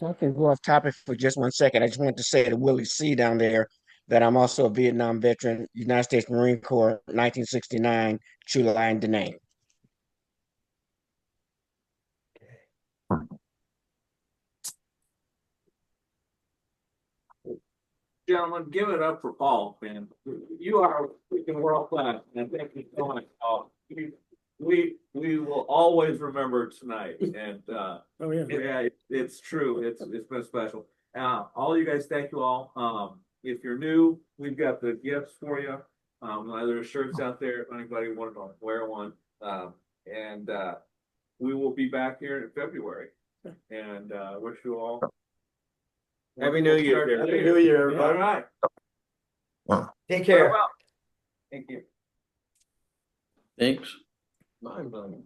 Speaker 12: I can go off topic for just 1 second, I just want to say to Willie C down there that I'm also a Vietnam veteran, United States Marine Corps, 1969, Chu Lai Da Nang.
Speaker 1: Gentlemen, give it up for Paul, man. You are freaking world class, and thank you so much, Paul. we will always remember tonight, and
Speaker 2: Oh, yeah.
Speaker 1: yeah, it's true. It's been special. All you guys, thank you all. If you're new, we've got the gifts for you. There are shirts out there if anybody wanted to wear one. And we will be back here in February. And wish you all
Speaker 10: Happy New Year.
Speaker 3: Happy New Year, everybody.
Speaker 1: All right.
Speaker 4: Take care.
Speaker 1: Farewell. Thank you.
Speaker 13: Thanks.
Speaker 10: Mind blowing.